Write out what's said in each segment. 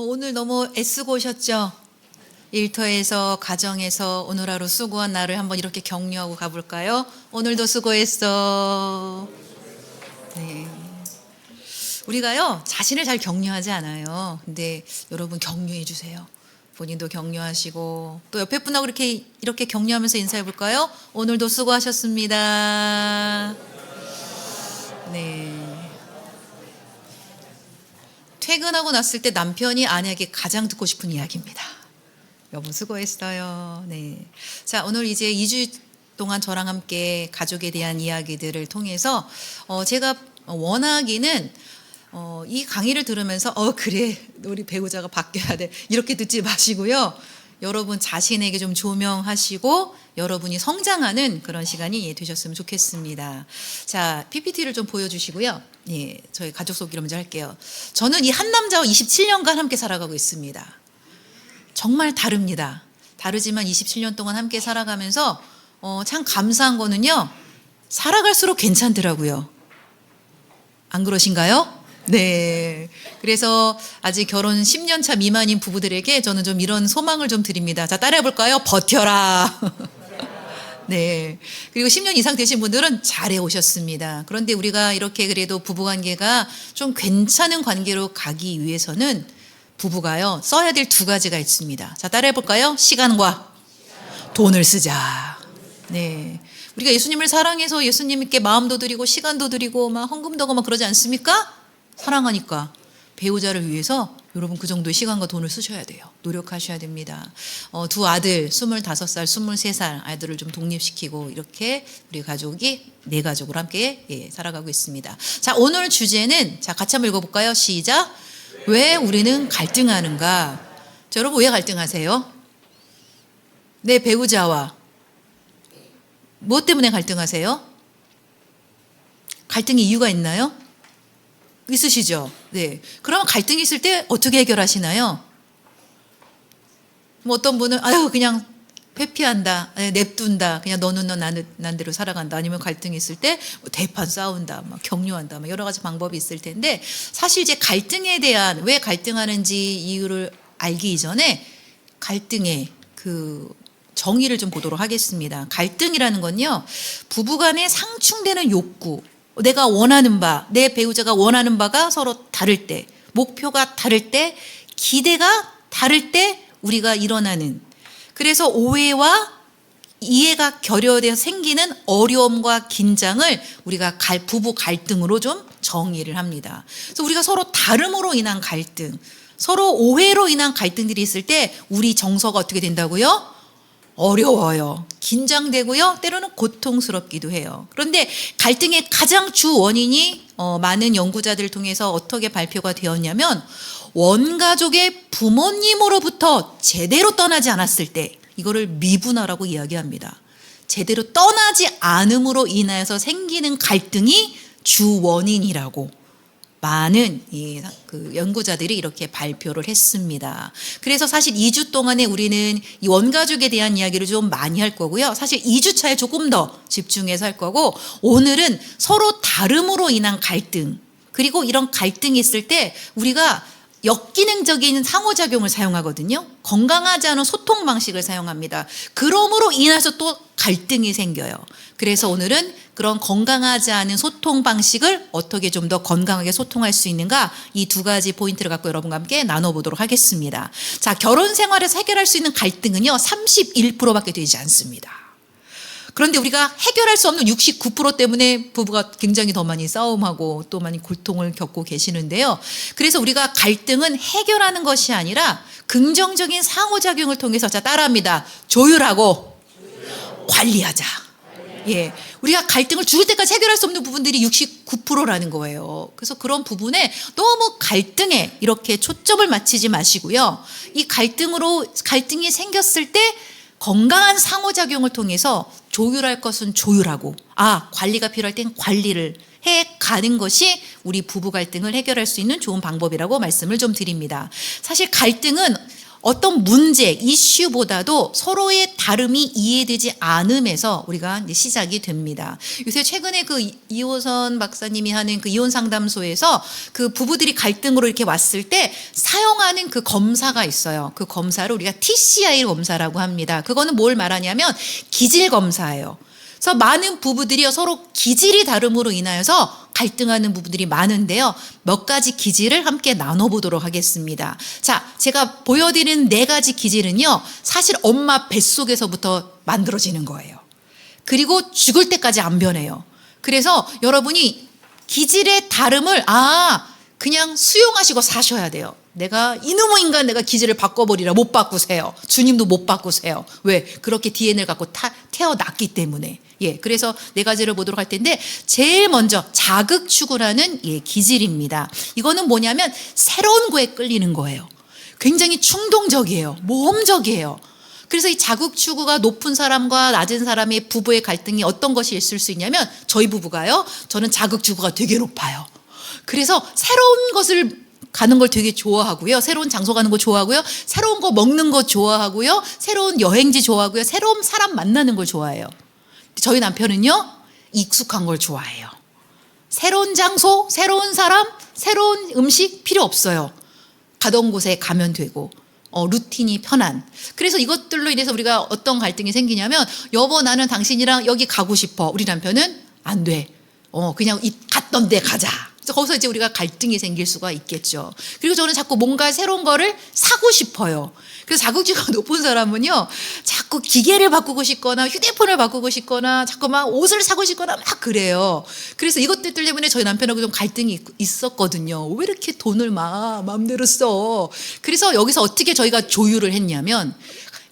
오늘 너무 애쓰고 오셨죠? 일터에서, 가정에서 오늘 하루 수고한 나를 한번 이렇게 격려하고 가볼까요? 오늘도 수고했어. 네. 우리가요, 자신을 잘 격려하지 않아요. 근데 여러분 격려해 주세요. 본인도 격려하시고, 또 옆에 분하고 이렇게 격려하면서 인사해 볼까요? 오늘도 수고하셨습니다. 네. 퇴근하고 났을 때 남편이 아내에게 가장 듣고 싶은 이야기입니다. 여보 수고했어요. 네. 자, 오늘 이제 2주 동안 저랑 함께 가족에 대한 이야기들을 통해서 제가 원하기는 이 강의를 들으면서 그래 우리 배우자가 바뀌어야 돼 이렇게 듣지 마시고요. 여러분 자신에게 좀 조명하시고 여러분이 성장하는 그런 시간이 되셨으면 좋겠습니다. 자, PPT를 좀 보여주시고요. 예, 저희 가족 소개 먼저 할게요. 저는 이 한 남자와 27년간 함께 살아가고 있습니다. 정말 다릅니다. 다르지만 27년 동안 함께 살아가면서 참 감사한 거는요. 살아갈수록 괜찮더라고요. 안 그러신가요? 네. 그래서 아직 결혼 10년 차 미만인 부부들에게 저는 좀 이런 소망을 좀 드립니다. 자, 따라해 볼까요? 버텨라. 네. 그리고 10년 이상 되신 분들은 잘해 오셨습니다. 그런데 우리가 이렇게 그래도 부부 관계가 좀 괜찮은 관계로 가기 위해서는 부부가요, 써야 될 두 가지가 있습니다. 자, 따라해 볼까요? 시간과 돈을 쓰자. 네. 우리가 예수님을 사랑해서 예수님께 마음도 드리고 시간도 드리고 막 헌금도 하고 막 그러지 않습니까? 사랑하니까. 배우자를 위해서 여러분 그 정도의 시간과 돈을 쓰셔야 돼요. 노력하셔야 됩니다. 두 아들 25살, 23살 아이들을 좀 독립시키고 이렇게 우리 가족이 네 가족으로 함께 살아가고 있습니다. 자, 오늘 주제는 자, 같이 한번 읽어볼까요? 시작. 왜 우리는 갈등하는가? 자, 여러분 왜 갈등하세요? 내 배우자와 무엇 때문에 갈등하세요? 갈등의 이유가 있나요? 있으시죠? 네. 그러면 갈등이 있을 때 어떻게 해결하시나요? 뭐 어떤 분은 그냥 회피한다, 냅둔다, 그냥 너는 난 대로 살아간다. 아니면 갈등이 있을 때 대판 싸운다, 막 격려한다, 막 여러 가지 방법이 있을 텐데 사실 이제 갈등에 대한 왜 갈등하는지 이유를 알기 이전에 갈등의 그 정의를 좀 보도록 하겠습니다. 갈등이라는 건요, 부부간에 상충되는 욕구, 내가 원하는 바, 내 배우자가 원하는 바가 서로 다를 때, 목표가 다를 때, 기대가 다를 때 우리가 일어나는, 그래서 오해와 이해가 결여돼서 생기는 어려움과 긴장을 우리가 부부 갈등으로 좀 정의를 합니다. 그래서 우리가 서로 다름으로 인한 갈등, 서로 오해로 인한 갈등들이 있을 때 우리 정서가 어떻게 된다고요? 어려워요. 긴장되고요. 때로는 고통스럽기도 해요. 그런데 갈등의 가장 주 원인이 많은 연구자들을 통해서 어떻게 발표가 되었냐면 원가족의 부모님으로부터 제대로 떠나지 않았을 때 이거를 미분화라고 이야기합니다. 제대로 떠나지 않음으로 인하여서 생기는 갈등이 주 원인이라고 많은 그 연구자들이 이렇게 발표를 했습니다. 그래서 사실 2주 동안에 우리는 이 원가족에 대한 이야기를 좀 많이 할 거고요. 사실 2주 차에 조금 더 집중해서 할 거고 오늘은 서로 다름으로 인한 갈등 그리고 이런 갈등이 있을 때 우리가 역기능적인 상호작용을 사용하거든요. 건강하지 않은 소통 방식을 사용합니다. 그러므로 인해서 또 갈등이 생겨요. 그래서 오늘은 그런 건강하지 않은 소통 방식을 어떻게 좀 더 건강하게 소통할 수 있는가 이 두 가지 포인트를 갖고 여러분과 함께 나눠보도록 하겠습니다. 자, 결혼 생활에서 해결할 수 있는 갈등은요 31%밖에 되지 않습니다. 그런데 우리가 해결할 수 없는 69% 때문에 부부가 굉장히 더 많이 싸움하고 또 많이 고통을 겪고 계시는데요. 그래서 우리가 갈등은 해결하는 것이 아니라 긍정적인 상호작용을 통해서 자 따라합니다. 조율하고 관리하자. 예, 우리가 갈등을 죽을 때까지 해결할 수 없는 부분들이 69%라는 거예요. 그래서 그런 부분에 너무 갈등에 이렇게 초점을 맞추지 마시고요. 이 갈등이 생겼을 때 건강한 상호작용을 통해서 조율할 것은 조율하고 관리가 필요할 땐 관리를 해가는 것이 우리 부부 갈등을 해결할 수 있는 좋은 방법이라고 말씀을 좀 드립니다. 사실 갈등은 어떤 문제, 이슈보다도 서로의 다름이 이해되지 않음에서 우리가 이제 시작이 됩니다. 요새 최근에 그 이호선 박사님이 하는 그 이혼 상담소에서 그 부부들이 갈등으로 이렇게 왔을 때 사용하는 그 검사가 있어요. 그 검사를 우리가 TCI 검사라고 합니다. 그거는 뭘 말하냐면 기질 검사예요. 그래서 많은 부부들이 서로 기질이 다름으로 인하여서 갈등하는 부부들이 많은데요. 몇 가지 기질을 함께 나눠보도록 하겠습니다. 자, 제가 보여드리는 4가지 기질은요. 사실 엄마 뱃속에서부터 만들어지는 거예요. 그리고 죽을 때까지 안 변해요. 그래서 여러분이 기질의 다름을 그냥 수용하시고 사셔야 돼요. 내가 이놈의 인간 내가 기질을 바꿔버리라. 못 바꾸세요. 주님도 못 바꾸세요. 왜? 그렇게 DNA를 갖고 태어났기 때문에. 그래서 4가지를 보도록 할 텐데 제일 먼저 자극추구라는 기질입니다. 이거는 뭐냐면 새로운 거에 끌리는 거예요. 굉장히 충동적이에요. 모험적이에요. 그래서 이 자극추구가 높은 사람과 낮은 사람의 부부의 갈등이 어떤 것이 있을 수 있냐면 저희 부부가요. 저는 자극추구가 되게 높아요. 그래서 새로운 것을 가는 걸 되게 좋아하고요. 새로운 장소 가는 거 좋아하고요. 새로운 거 먹는 거 좋아하고요. 새로운 여행지 좋아하고요. 새로운 사람 만나는 걸 좋아해요. 저희 남편은요. 익숙한 걸 좋아해요. 새로운 장소, 새로운 사람, 새로운 음식 필요 없어요. 가던 곳에 가면 되고 루틴이 편한. 그래서 이것들로 인해서 우리가 어떤 갈등이 생기냐면 여보 나는 당신이랑 여기 가고 싶어. 우리 남편은 안 돼. 그냥 갔던 데 가자. 그래서 거기서 이제 우리가 갈등이 생길 수가 있겠죠. 그리고 저는 자꾸 뭔가 새로운 거를 사고 싶어요. 그래서 자극주가 높은 사람은요, 자꾸 기계를 바꾸고 싶거나 휴대폰을 바꾸고 싶거나 자꾸 막 옷을 사고 싶거나 막 그래요. 그래서 이것들 때문에 저희 남편하고 좀 갈등이 있었거든요. 왜 이렇게 돈을 막 마음대로 써? 그래서 여기서 어떻게 저희가 조율을 했냐면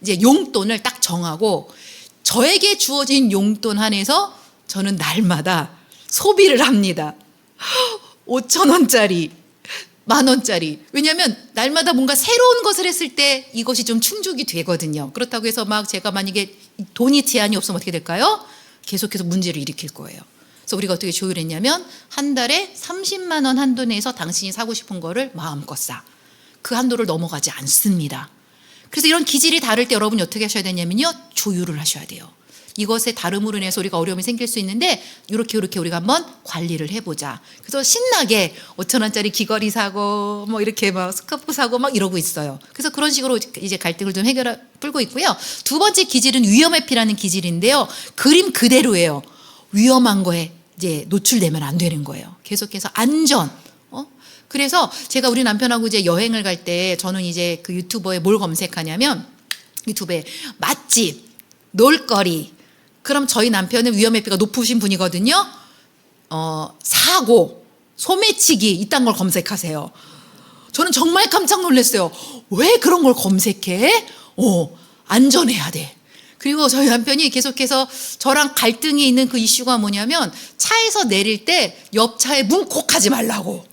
이제 용돈을 딱 정하고 저에게 주어진 용돈 한에서 저는 날마다 소비를 합니다. 5,000원짜리, 10,000원짜리. 왜냐하면 날마다 뭔가 새로운 것을 했을 때 이것이 좀 충족이 되거든요. 그렇다고 해서 막 제가 만약에 돈이 제한이 없으면 어떻게 될까요? 계속해서 문제를 일으킬 거예요. 그래서 우리가 어떻게 조율했냐면 한 달에 30만 원 한도 내에서 당신이 사고 싶은 거를 마음껏 사. 그 한도를 넘어가지 않습니다. 그래서 이런 기질이 다를 때 여러분이 어떻게 하셔야 되냐면요. 조율을 하셔야 돼요. 이것의 다름으로 인해서 우리가 어려움이 생길 수 있는데 이렇게 우리가 한번 관리를 해보자. 그래서 신나게 5,000원짜리 귀걸이 사고 뭐 이렇게 막 스카프 사고 막 이러고 있어요. 그래서 그런 식으로 이제 갈등을 좀 풀고 있고요. 2번째 기질은 위험회피라는 기질인데요. 그림 그대로예요. 위험한 거에 이제 노출되면 안 되는 거예요. 계속해서 안전. 그래서 제가 우리 남편하고 이제 여행을 갈 때 저는 이제 그 유튜버에 뭘 검색하냐면 유튜브에 맛집, 놀거리. 그럼 저희 남편은 위험회피가 높으신 분이거든요. 사고, 소매치기 이딴 걸 검색하세요. 저는 정말 깜짝 놀랐어요. 왜 그런 걸 검색해? 안전해야 돼. 그리고 저희 남편이 계속해서 저랑 갈등이 있는 그 이슈가 뭐냐면 차에서 내릴 때 옆 차에 문 콕 하지 말라고.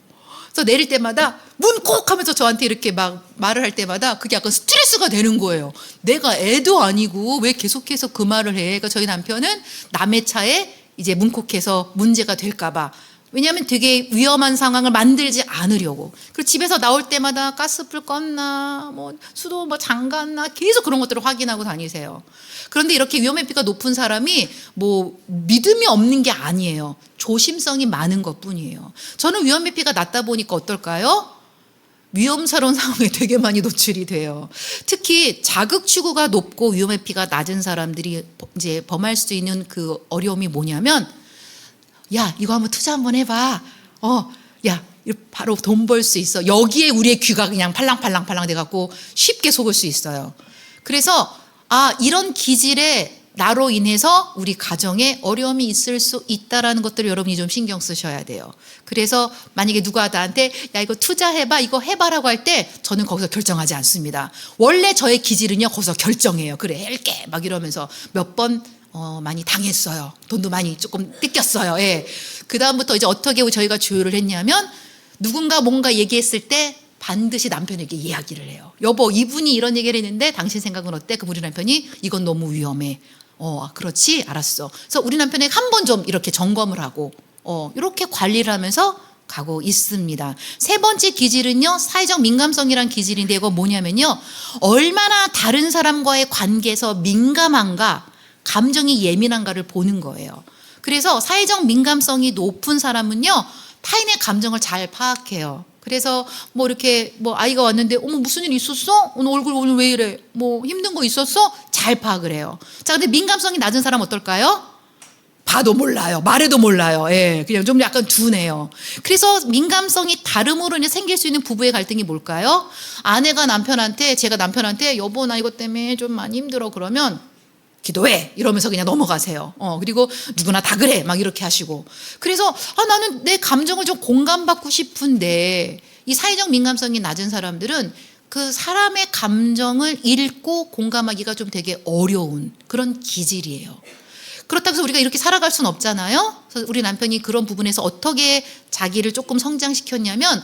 그래서 내릴 때마다 문 콕 하면서 저한테 이렇게 막 말을 할 때마다 그게 약간 스트레스가 되는 거예요. 내가 애도 아니고 왜 계속해서 그 말을 해? 그러니까 저희 남편은 남의 차에 이제 문콕해서 문제가 될까 봐. 왜냐하면 되게 위험한 상황을 만들지 않으려고. 그리고 집에서 나올 때마다 가스불 껐나, 뭐 수도 뭐 잠갔나 계속 그런 것들을 확인하고 다니세요. 그런데 이렇게 위험회피가 높은 사람이 뭐 믿음이 없는 게 아니에요. 조심성이 많은 것뿐이에요. 저는 위험회피가 낮다 보니까 어떨까요? 위험스러운 상황에 되게 많이 노출이 돼요. 특히 자극추구가 높고 위험회피가 낮은 사람들이 이제 범할 수 있는 그 어려움이 뭐냐면 야, 이거 한번 투자 한번 해봐. 야, 바로 돈 벌 수 있어. 여기에 우리의 귀가 그냥 팔랑팔랑 돼갖고 쉽게 속을 수 있어요. 그래서 이런 기질에 나로 인해서 우리 가정에 어려움이 있을 수 있다라는 것들을 여러분이 좀 신경 쓰셔야 돼요. 그래서 만약에 누가 나한테 야 이거 투자해봐 이거 해봐라고 할 때 저는 거기서 결정하지 않습니다. 원래 저의 기질은요 거기서 결정해요. 그래 할게 막 이러면서 몇 번 많이 당했어요. 돈도 많이 조금 뜯겼어요. 예. 그 다음부터 이제 어떻게 저희가 조율을 했냐면 누군가 뭔가 얘기했을 때 반드시 남편에게 이야기를 해요. 여보 이분이 이런 얘기를 했는데 당신 생각은 어때? 그럼 우리 남편이 이건 너무 위험해. 그렇지 알았어. 그래서 우리 남편에게 한 번 좀 이렇게 점검을 하고 이렇게 관리를 하면서 가고 있습니다. 세 번째 기질은요, 사회적 민감성이란 기질인데 이거 뭐냐면요, 얼마나 다른 사람과의 관계에서 민감한가, 감정이 예민한가를 보는 거예요. 그래서 사회적 민감성이 높은 사람은요, 타인의 감정을 잘 파악해요. 그래서 뭐 이렇게 뭐 아이가 왔는데 어머 무슨 일 있었어? 오늘 얼굴 오늘 왜 이래? 뭐 힘든 거 있었어? 잘 파악을 해요. 자, 근데 민감성이 낮은 사람 어떨까요? 봐도 몰라요. 말해도 몰라요. 예, 그냥 좀 약간 둔해요. 그래서 민감성이 다름으로 인해 생길 수 있는 부부의 갈등이 뭘까요? 아내가 남편한테, 제가 남편한테 여보 나 이것 때문에 좀 많이 힘들어 그러면 기도해 이러면서 그냥 넘어가세요. 그리고 누구나 다 그래 막 이렇게 하시고. 그래서 나는 내 감정을 좀 공감받고 싶은데, 이 사회적 민감성이 낮은 사람들은 그 사람의 감정을 읽고 공감하기가 좀 되게 어려운 그런 기질이에요. 그렇다고 해서 우리가 이렇게 살아갈 수는 없잖아요. 그래서 우리 남편이 그런 부분에서 어떻게 자기를 조금 성장시켰냐면,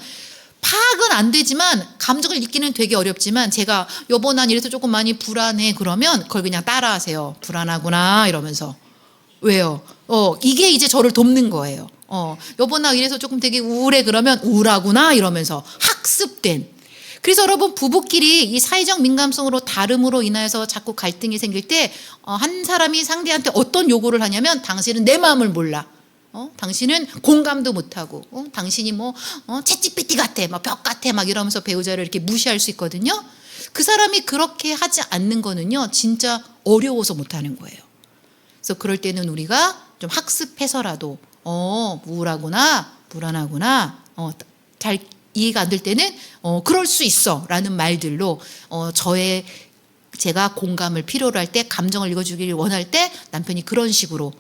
파악은 안 되지만 감정을 읽기는 되게 어렵지만, 제가 여보 난 이래서 조금 많이 불안해 그러면 그걸 그냥 따라하세요. 불안하구나 이러면서. 왜요? 이게 이제 저를 돕는 거예요. 여보 나 이래서 조금 되게 우울해 그러면 우울하구나 이러면서 학습된. 그래서 여러분, 부부끼리 이 사회적 민감성으로 다름으로 인하여서 자꾸 갈등이 생길 때 한 사람이 상대한테 어떤 요구를 하냐면, 당신은 내 마음을 몰라. 당신은 공감도 못하고, 당신이 뭐 챗GPT 같아, 막 벽 같아, 막 이러면서 배우자를 이렇게 무시할 수 있거든요. 그 사람이 그렇게 하지 않는 거는요, 진짜 어려워서 못하는 거예요. 그래서 그럴 때는 우리가 좀 학습해서라도 우울하구나, 불안하구나, 잘 이해가 안 될 때는 그럴 수 있어라는 말들로 제가 공감을 필요로 할 때, 감정을 읽어주기를 원할 때 남편이 그런 식으로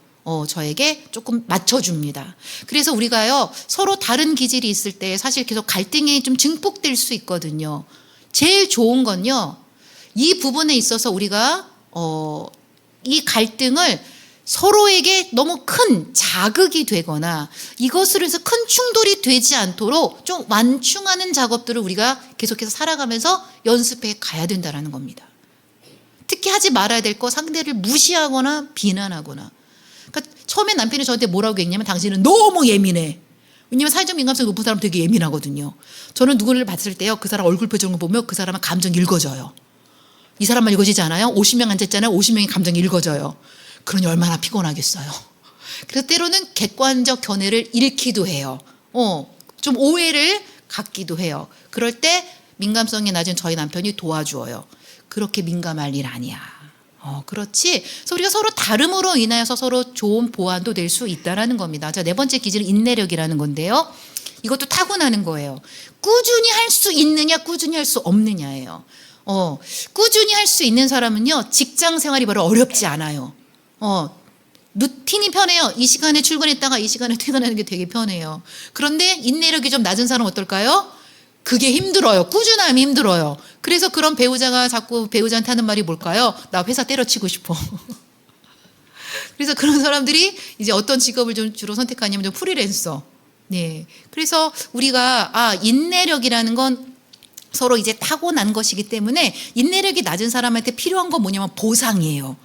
저에게 조금 맞춰줍니다. 그래서 우리가요, 서로 다른 기질이 있을 때 사실 계속 갈등이 좀 증폭될 수 있거든요. 제일 좋은 건요, 이 부분에 있어서 우리가 이 갈등을 서로에게 너무 큰 자극이 되거나 이것으로 해서 큰 충돌이 되지 않도록 좀 완충하는 작업들을 우리가 계속해서 살아가면서 연습해 가야 된다는 겁니다. 특히 하지 말아야 될 거, 상대를 무시하거나 비난하거나. 그러니까 처음에 남편이 저한테 뭐라고 했냐면, 당신은 너무 예민해. 왜냐면 사회적 민감성이 높은 사람은 되게 예민하거든요. 저는 누구를 봤을 때요, 그 사람 얼굴 표정을 보면 그 사람은 감정이 읽어져요. 이 사람만 읽어지지 않아요? 50명 앉았잖아요. 50명이 감정이 읽어져요. 그러니 얼마나 피곤하겠어요. 그래서 때로는 객관적 견해를 잃기도 해요. 좀 오해를 갖기도 해요. 그럴 때 민감성이 낮은 저희 남편이 도와주어요. 그렇게 민감할 일 아니야. 그렇지. 그래서 우리가 서로 다름으로 인하여서 서로 좋은 보완도 될 수 있다라는 겁니다. 자, 네 번째 기질은 인내력이라는 건데요. 이것도 타고나는 거예요. 꾸준히 할 수 있느냐, 꾸준히 할 수 없느냐예요. 꾸준히 할 수 있는 사람은요, 직장 생활이 별로 어렵지 않아요. 루틴이 편해요. 이 시간에 출근했다가 이 시간에 퇴근하는 게 되게 편해요. 그런데 인내력이 좀 낮은 사람은 어떨까요? 그게 힘들어요. 꾸준함이 힘들어요. 그래서 그런 배우자가 자꾸 배우자한테 하는 말이 뭘까요? 나 회사 때려치고 싶어. 그래서 그런 사람들이 이제 어떤 직업을 좀 주로 선택하냐면 좀 프리랜서. 네. 그래서 우리가 인내력이라는 건 서로 이제 타고난 것이기 때문에, 인내력이 낮은 사람한테 필요한 건 뭐냐면 보상이에요.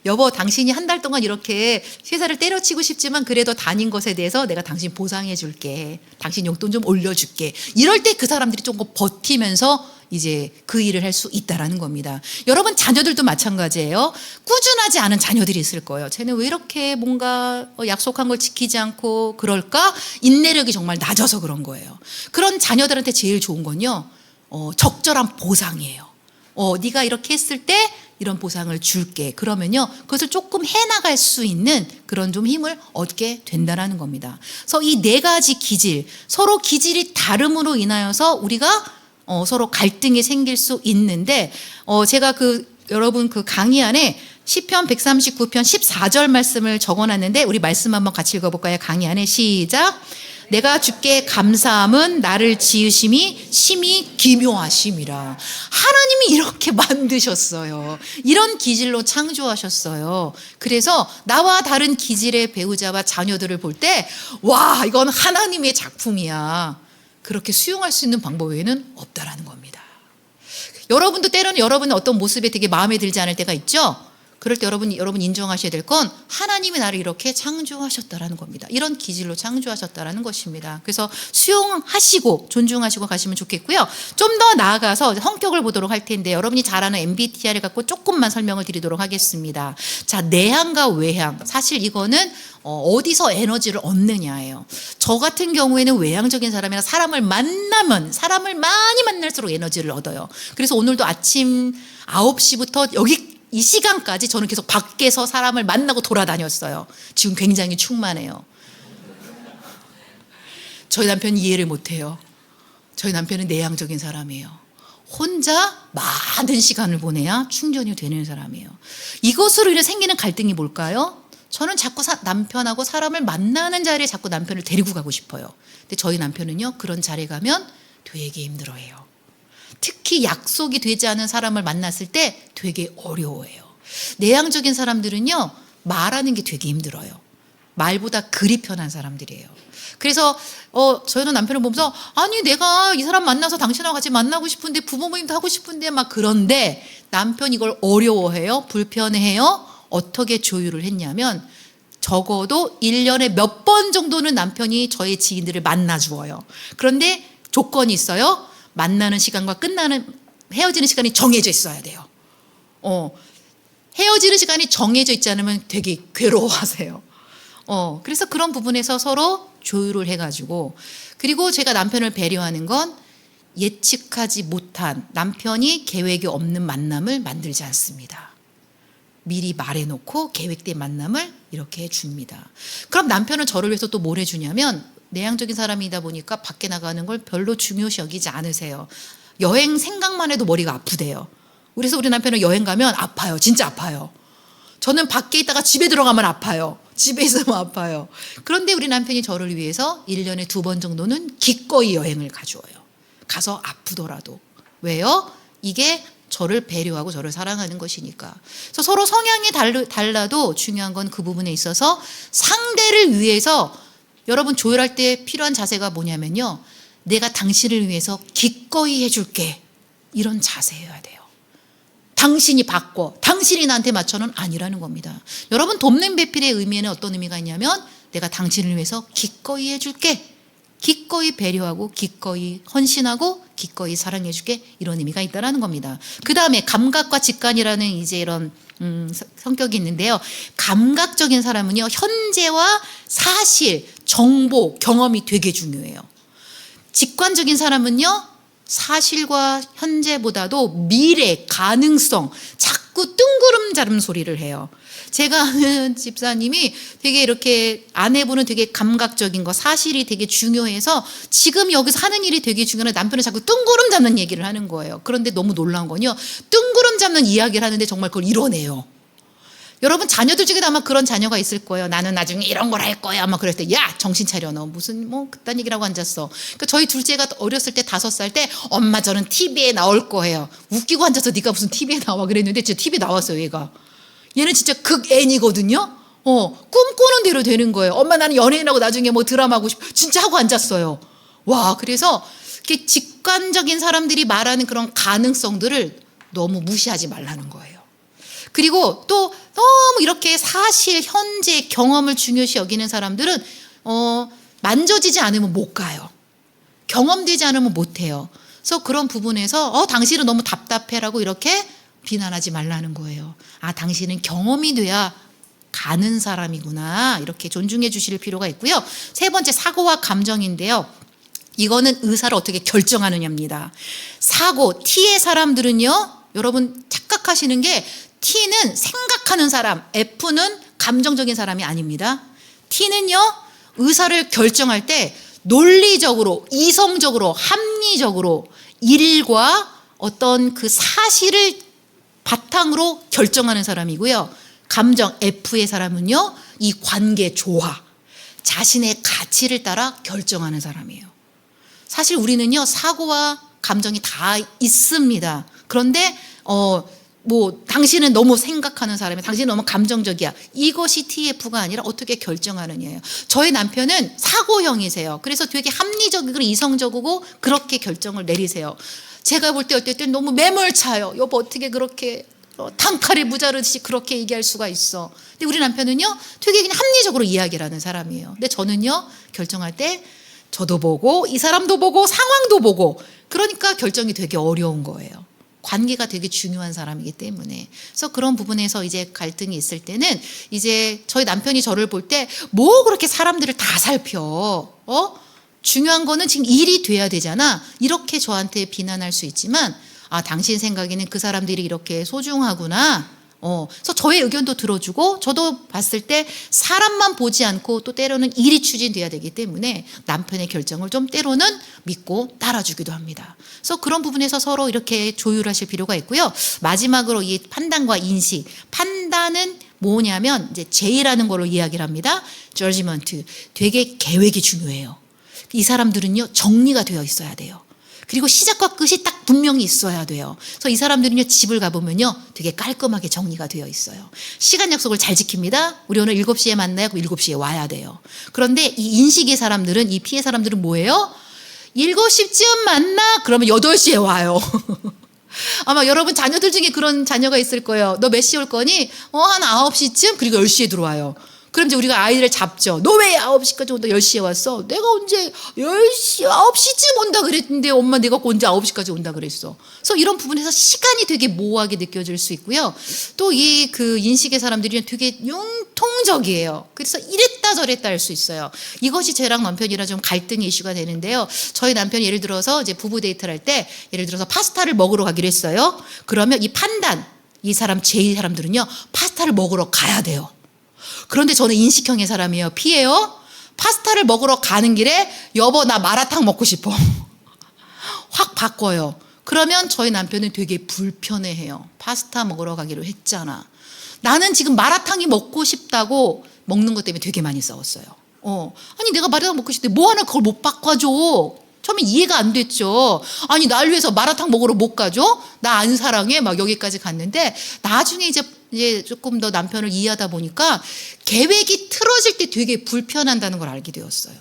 여보, 당신이 한 달 동안 이렇게 회사를 때려치고 싶지만 그래도 다닌 것에 대해서 내가 당신 보상해 줄게. 당신 용돈 좀 올려줄게. 이럴 때 그 사람들이 조금 버티면서 이제 그 일을 할 수 있다라는 겁니다. 여러분, 자녀들도 마찬가지예요. 꾸준하지 않은 자녀들이 있을 거예요. 쟤는 왜 이렇게 뭔가 약속한 걸 지키지 않고 그럴까? 인내력이 정말 낮아서 그런 거예요. 그런 자녀들한테 제일 좋은 건요, 적절한 보상이에요. 네가 이렇게 했을 때 이런 보상을 줄게. 그러면요, 그것을 조금 해나갈 수 있는 그런 좀 힘을 얻게 된다라는 겁니다. 그래서 이 네 가지 기질, 서로 기질이 다름으로 인하여서 우리가 서로 갈등이 생길 수 있는데, 제가 여러분 그 강의 안에 시편 139편 14절 말씀을 적어놨는데, 우리 말씀 한번 같이 읽어볼까요? 강의 안에 시작. 내가 주께 감사함은 나를 지으심이 심히 기묘하심이라. 하나님이 이렇게 만드셨어요. 이런 기질로 창조하셨어요. 그래서 나와 다른 기질의 배우자와 자녀들을 볼 때, 와, 이건 하나님의 작품이야. 그렇게 수용할 수 있는 방법 외에는 없다라는 겁니다. 여러분도 때로는 여러분의 어떤 모습에 되게 마음에 들지 않을 때가 있죠? 그럴 때 여러분 인정하셔야 될 건 하나님이 나를 이렇게 창조하셨다라는 겁니다. 이런 기질로 창조하셨다라는 것입니다. 그래서 수용하시고 존중하시고 가시면 좋겠고요. 좀 더 나아가서 성격을 보도록 할 텐데 여러분이 잘 아는 MBTI를 갖고 조금만 설명을 드리도록 하겠습니다. 자, 내향과 외향. 사실 이거는 어디서 에너지를 얻느냐예요. 저 같은 경우에는 외향적인 사람이라 사람을 만나면 사람을 많이 만날수록 에너지를 얻어요. 그래서 오늘도 아침 9시부터 여기 이 시간까지 저는 계속 밖에서 사람을 만나고 돌아다녔어요. 지금 굉장히 충만해요. 저희 남편은 이해를 못해요. 저희 남편은 내향적인 사람이에요. 혼자 많은 시간을 보내야 충전이 되는 사람이에요. 이것으로 인해 생기는 갈등이 뭘까요? 저는 자꾸 남편하고 사람을 만나는 자리에 자꾸 남편을 데리고 가고 싶어요. 근데 저희 남편은요, 그런 자리에 가면 되게 힘들어해요. 특히 약속이 되지 않은 사람을 만났을 때 되게 어려워해요. 내향적인 사람들은요, 말하는 게 되게 힘들어요. 말보다 글이 편한 사람들이에요. 그래서 저희는 남편을 보면서 아니 내가 이 사람 만나서 당신하고 같이 만나고 싶은데 부모님도 하고 싶은데 막 그런데 남편이 이걸 어려워해요. 불편해해요. 어떻게 조율을 했냐면 적어도 1년에 몇 번 정도는 남편이 저의 지인들을 만나주어요. 그런데 조건이 있어요. 만나는 시간과 헤어지는 시간이 정해져 있어야 돼요. 헤어지는 시간이 정해져 있지 않으면 되게 괴로워하세요. 그래서 그런 부분에서 서로 조율을 해가지고, 그리고 제가 남편을 배려하는 건 예측하지 못한 남편이 계획이 없는 만남을 만들지 않습니다. 미리 말해놓고 계획된 만남을 이렇게 줍니다. 그럼 남편은 저를 위해서 또 뭘 해주냐면, 내향적인 사람이다 보니까 밖에 나가는 걸 별로 중요시 여기지 않으세요. 여행 생각만 해도 머리가 아프대요. 그래서 우리 남편은 여행 가면 아파요. 진짜 아파요. 저는 밖에 있다가 집에 들어가면 아파요. 집에 있으면 아파요. 그런데 우리 남편이 저를 위해서 1년에 2번 정도는 기꺼이 여행을 가져와요. 가서 아프더라도. 왜요? 이게 저를 배려하고 저를 사랑하는 것이니까. 그래서 서로 성향이 달라도 중요한 건 그 부분에 있어서 상대를 위해서 여러분 조율할 때 필요한 자세가 뭐냐면요. 내가 당신을 위해서 기꺼이 해줄게. 이런 자세여야 돼요. 당신이 바꿔, 당신이 나한테 맞춰는 아니라는 겁니다. 여러분 돕는 배필의 의미에는 어떤 의미가 있냐면 내가 당신을 위해서 기꺼이 해줄게. 기꺼이 배려하고 기꺼이 헌신하고 기꺼이 사랑해줄게. 이런 의미가 있다는 겁니다. 그 다음에 감각과 직관이라는 이제 이런 성격이 있는데요. 감각적인 사람은요. 현재와 사실, 정보, 경험이 되게 중요해요. 직관적인 사람은요. 사실과 현재보다도 미래, 가능성, 자꾸 뜬구름 잡는 소리를 해요. 제가 아는 집사님이 되게 이렇게 아내분은 되게 감각적인 거, 사실이 되게 중요해서 지금 여기서 하는 일이 되게 중요한데 남편은 자꾸 뜬구름 잡는 얘기를 하는 거예요. 그런데 너무 놀라운 건요. 뜬구름 잡는 이야기를 하는데 정말 그걸 이뤄내요. 여러분 자녀들 중에도 아마 그런 자녀가 있을 거예요. 나는 나중에 이런 걸 할 거야. 아마 그랬을 때 야 정신 차려 너 무슨 뭐 그딴 얘기라고 앉았어. 그러니까 저희 둘째가 어렸을 때 5살 때 엄마 저는 TV에 나올 거예요. 웃기고 앉아서 네가 무슨 TV에 나와 그랬는데 진짜 TV에 나왔어요 얘가. 얘는 진짜 극애니거든요. 꿈꾸는 대로 되는 거예요. 엄마 나는 연예인하고 나중에 뭐 드라마 하고 싶어. 진짜 하고 앉았어요. 와 그래서 이렇게 직관적인 사람들이 말하는 그런 가능성들을 너무 무시하지 말라는 거예요. 그리고 또 너무 이렇게 사실, 현재, 경험을 중요시 여기는 사람들은 만져지지 않으면 못 가요. 경험되지 않으면 못 해요. 그래서 그런 부분에서 당신은 너무 답답해라고 이렇게 비난하지 말라는 거예요. 아, 당신은 경험이 돼야 가는 사람이구나. 이렇게 존중해 주실 필요가 있고요. 세 번째, 사고와 감정인데요. 이거는 의사를 어떻게 결정하느냐입니다. 사고, T의 사람들은요. 여러분 착각하시는 게 T는 생각하는 사람, F는 감정적인 사람이 아닙니다. T는요, 의사를 결정할 때 논리적으로, 이성적으로, 합리적으로 일과 어떤 그 사실을 바탕으로 결정하는 사람이고요. 감정, F의 사람은요, 이 관계 조화, 자신의 가치를 따라 결정하는 사람이에요. 사실 우리는요, 사고와 감정이 다 있습니다. 그런데, 당신은 너무 생각하는 사람이야. 당신은 너무 감정적이야. 이것이 TF가 아니라 어떻게 결정하느냐예요. 저희 남편은 사고형이세요. 그래서 되게 합리적이고 이성적이고 그렇게 결정을 내리세요. 제가 볼 때 어떨 때 너무 매몰차요. 여보 어떻게 그렇게 단칼에 무자르듯이 그렇게 얘기할 수가 있어. 근데 우리 남편은요, 되게 그냥 합리적으로 이야기를 하는 사람이에요. 근데 저는요, 결정할 때 저도 보고 이 사람도 보고 상황도 보고, 그러니까 결정이 되게 어려운 거예요. 관계가 되게 중요한 사람이기 때문에. 그래서 그런 부분에서 이제 갈등이 있을 때는 이제 저희 남편이 저를 볼 때 뭐 그렇게 사람들을 다 살펴? 중요한 거는 지금 일이 돼야 되잖아. 이렇게 저한테 비난할 수 있지만, 아, 당신 생각에는 그 사람들이 이렇게 소중하구나. 그래서 저의 의견도 들어주고, 저도 봤을 때 사람만 보지 않고 또 때로는 일이 추진돼야 되기 때문에 남편의 결정을 좀 때로는 믿고 따라주기도 합니다. 그래서 그런 부분에서 서로 이렇게 조율하실 필요가 있고요. 마지막으로 이 판단과 인식. 판단은 뭐냐면 이제 J라는 걸로 이야기를 합니다. judgment. 되게 계획이 중요해요. 이 사람들은요, 정리가 되어 있어야 돼요. 그리고 시작과 끝이 딱 분명히 있어야 돼요. 그래서 이 사람들은요, 집을 가보면요, 되게 깔끔하게 정리가 되어 있어요. 시간 약속을 잘 지킵니다. 우리 오늘 7시에 만나야 7시에 와야 돼요. 그런데 이 인식의 사람들은, 이 피해 사람들은 뭐예요? 7시쯤 만나? 그러면 8시에 와요. 아마 여러분 자녀들 중에 그런 자녀가 있을 거예요. 너 몇 시에 올 거니? 한 9시쯤? 그리고 10시에 들어와요. 그럼 이제 우리가 아이를 잡죠. 너 왜 9시까지 온다 10시에 왔어? 내가 언제 10시, 9시쯤 온다 그랬는데 엄마 내가 언제 9시까지 온다 그랬어. 그래서 이런 부분에서 시간이 되게 모호하게 느껴질 수 있고요. 또 이 그 인식의 사람들이 되게 융통적이에요. 그래서 이랬다 저랬다 할 수 있어요. 이것이 저랑 남편이랑 좀 갈등의 이슈가 되는데요. 저희 남편이 예를 들어서 이제 부부 데이트를 할 때 예를 들어서 파스타를 먹으러 가기로 했어요. 그러면 이 판단, 이 사람 제이 사람들은요, 파스타를 먹으러 가야 돼요. 그런데 저는 인식형의 사람이에요. 피해요. 파스타를 먹으러 가는 길에 여보 나 마라탕 먹고 싶어. 확 바꿔요. 그러면 저희 남편은 되게 불편해해요. 파스타 먹으러 가기로 했잖아. 나는 지금 마라탕이 먹고 싶다고 먹는 것 때문에 되게 많이 싸웠어요. 아니 내가 마라탕 먹고 싶대 뭐 하나 그걸 못 바꿔줘. 처음에 이해가 안 됐죠. 아니 날 위해서 마라탕 먹으러 못 가죠? 나 안 사랑해? 막 여기까지 갔는데 나중에 이제 조금 더 남편을 이해하다 보니까 계획이 틀어질 때 되게 불편한다는 걸 알게 되었어요.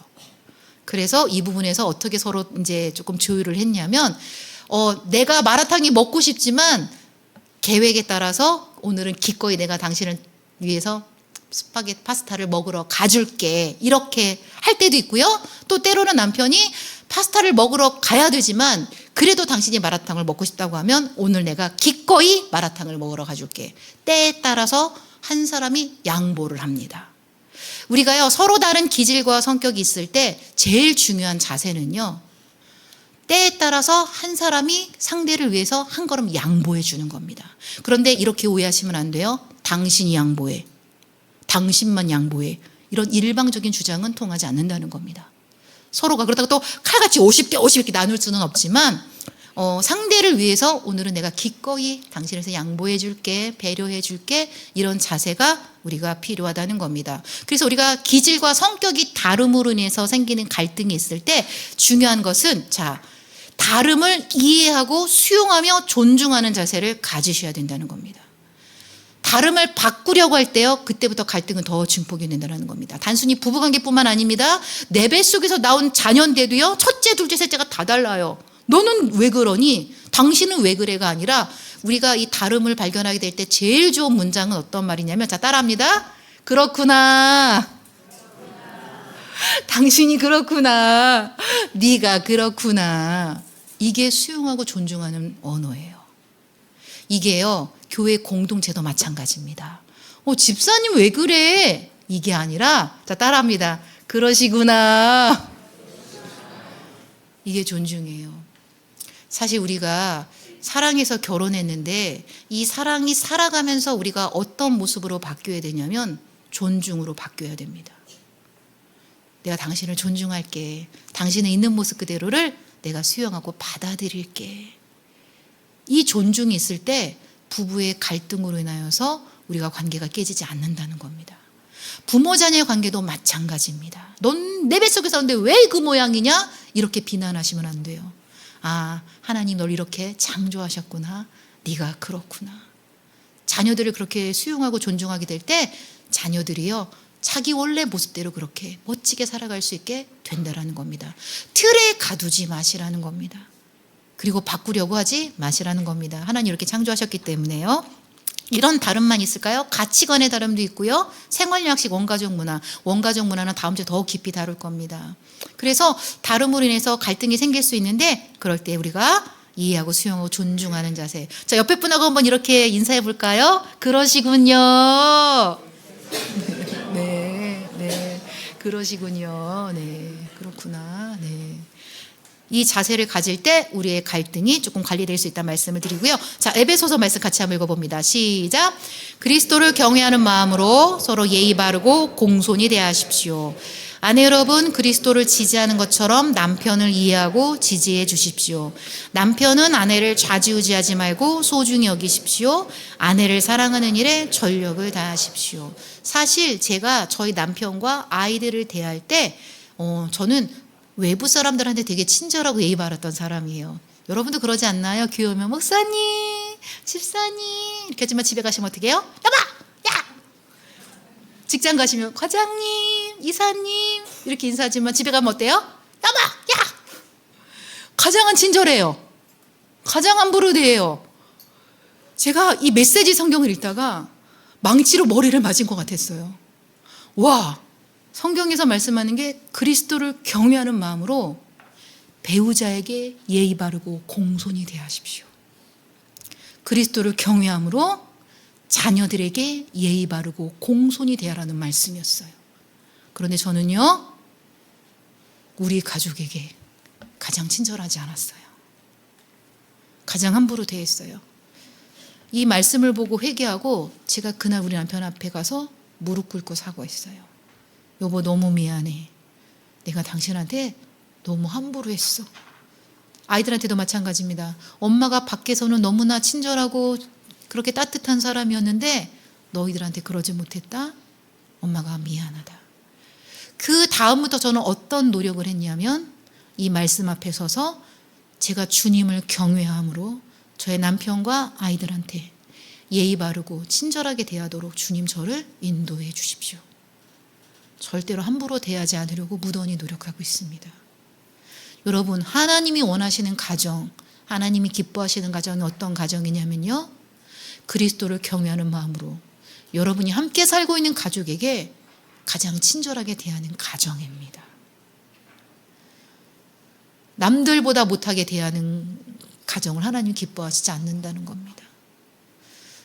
그래서 이 부분에서 어떻게 서로 이제 조금 조율을 했냐면, 내가 마라탕이 먹고 싶지만 계획에 따라서 오늘은 기꺼이 내가 당신을 위해서 스파게티 파스타를 먹으러 가줄게. 이렇게 할 때도 있고요. 또 때로는 남편이 파스타를 먹으러 가야 되지만 그래도 당신이 마라탕을 먹고 싶다고 하면 오늘 내가 기꺼이 마라탕을 먹으러 가줄게. 때에 따라서 한 사람이 양보를 합니다. 우리가요, 서로 다른 기질과 성격이 있을 때 제일 중요한 자세는요, 때에 따라서 한 사람이 상대를 위해서 한 걸음 양보해 주는 겁니다. 그런데 이렇게 오해하시면 안 돼요. 당신이 양보해. 당신만 양보해. 이런 일방적인 주장은 통하지 않는다는 겁니다. 서로가 그렇다고 또 칼같이 50개 나눌 수는 없지만 상대를 위해서 오늘은 내가 기꺼이 당신에서 양보해 줄게, 배려해 줄게, 이런 자세가 우리가 필요하다는 겁니다. 그래서 우리가 기질과 성격이 다름으로 인해서 생기는 갈등이 있을 때 중요한 것은, 자, 다름을 이해하고 수용하며 존중하는 자세를 가지셔야 된다는 겁니다. 다름을 바꾸려고 할 때요, 그때부터 갈등은 더 증폭이 된다는 겁니다. 단순히 부부관계뿐만 아닙니다. 내 뱃속에서 나온 자녀인데도요, 첫째, 둘째, 셋째가 다 달라요. 너는 왜 그러니? 당신은 왜 그래가 아니라, 우리가 이 다름을 발견하게 될 때 제일 좋은 문장은 어떤 말이냐면, 자, 따라합니다. 그렇구나. 당신이 그렇구나. 네가 그렇구나. 이게 수용하고 존중하는 언어예요. 이게요, 교회 공동체도 마찬가지입니다. 집사님 왜 그래? 이게 아니라, 자, 따라합니다. 그러시구나. 이게 존중이에요. 사실 우리가 사랑해서 결혼했는데 이 사랑이 살아가면서 우리가 어떤 모습으로 바뀌어야 되냐면 존중으로 바뀌어야 됩니다. 내가 당신을 존중할게. 당신의 있는 모습 그대로를 내가 수용하고 받아들일게. 이 존중이 있을 때 부부의 갈등으로 인하여서 우리가 관계가 깨지지 않는다는 겁니다. 부모 자녀의 관계도 마찬가지입니다. 넌 내 뱃속에서 왔는데 왜 그 모양이냐? 이렇게 비난하시면 안 돼요. 아, 하나님 널 이렇게 창조하셨구나. 네가 그렇구나. 자녀들을 그렇게 수용하고 존중하게 될 때 자녀들이요, 자기 원래 모습대로 그렇게 멋지게 살아갈 수 있게 된다라는 겁니다. 틀에 가두지 마시라는 겁니다. 그리고 바꾸려고 하지 마시라는 겁니다. 하나님 이렇게 창조하셨기 때문에요. 이런 다름만 있을까요? 가치관의 다름도 있고요. 생활약식, 원가족 문화. 원가족 문화는 다음 주에 더 깊이 다룰 겁니다. 그래서 다름으로 인해서 갈등이 생길 수 있는데 그럴 때 우리가 이해하고 수용하고 존중하는 자세. 자, 옆에 분하고 한번 이렇게 인사해 볼까요? 그러시군요. 네, 네. 그러시군요. 네. 그렇구나. 네. 이 자세를 가질 때 우리의 갈등이 조금 관리될 수 있다는 말씀을 드리고요. 자, 에베소서 말씀 같이 한번 읽어봅니다. 시작. 그리스도를 경외하는 마음으로 서로 예의 바르고 공손히 대하십시오. 아내 여러분, 그리스도를 지지하는 것처럼 남편을 이해하고 지지해 주십시오. 남편은 아내를 좌지우지하지 말고 소중히 여기십시오. 아내를 사랑하는 일에 전력을 다하십시오. 사실 제가 저희 남편과 아이들을 대할 때 저는 외부 사람들한테 되게 친절하고 예의 바랐던 사람이에요. 여러분도 그러지 않나요? 교회 오면 목사님, 집사님 이렇게 하지만 집에 가시면 어떻게 해요? 여봐! 야! 직장 가시면 과장님, 이사님 이렇게 인사하지만 집에 가면 어때요? 여봐! 야! 가장은 친절해요. 가장은 부르대요. 제가 이 메시지 성경을 읽다가 망치로 머리를 맞은 것 같았어요. 와! 성경에서 말씀하는 게 그리스도를 경외하는 마음으로 배우자에게 예의 바르고 공손히 대하십시오. 그리스도를 경외함으로 자녀들에게 예의 바르고 공손히 대하라는 말씀이었어요. 그런데 저는요, 우리 가족에게 가장 친절하지 않았어요. 가장 함부로 대했어요. 이 말씀을 보고 회개하고 제가 그날 우리 남편 앞에 가서 무릎 꿇고 사과했어요. 여보, 너무 미안해. 내가 당신한테 너무 함부로 했어. 아이들한테도 마찬가지입니다. 엄마가 밖에서는 너무나 친절하고 그렇게 따뜻한 사람이었는데 너희들한테 그러지 못했다. 엄마가 미안하다. 그 다음부터 저는 어떤 노력을 했냐면 이 말씀 앞에 서서 제가 주님을 경외함으로 저의 남편과 아이들한테 예의 바르고 친절하게 대하도록 주님 저를 인도해 주십시오. 절대로 함부로 대하지 않으려고 무던히 노력하고 있습니다. 여러분, 하나님이 원하시는 가정, 하나님이 기뻐하시는 가정이 어떤 가정이냐면요, 그리스도를 경외하는 마음으로 여러분이 함께 살고 있는 가족에게 가장 친절하게 대하는 가정입니다. 남들보다 못하게 대하는 가정을 하나님 기뻐하시지 않는다는 겁니다.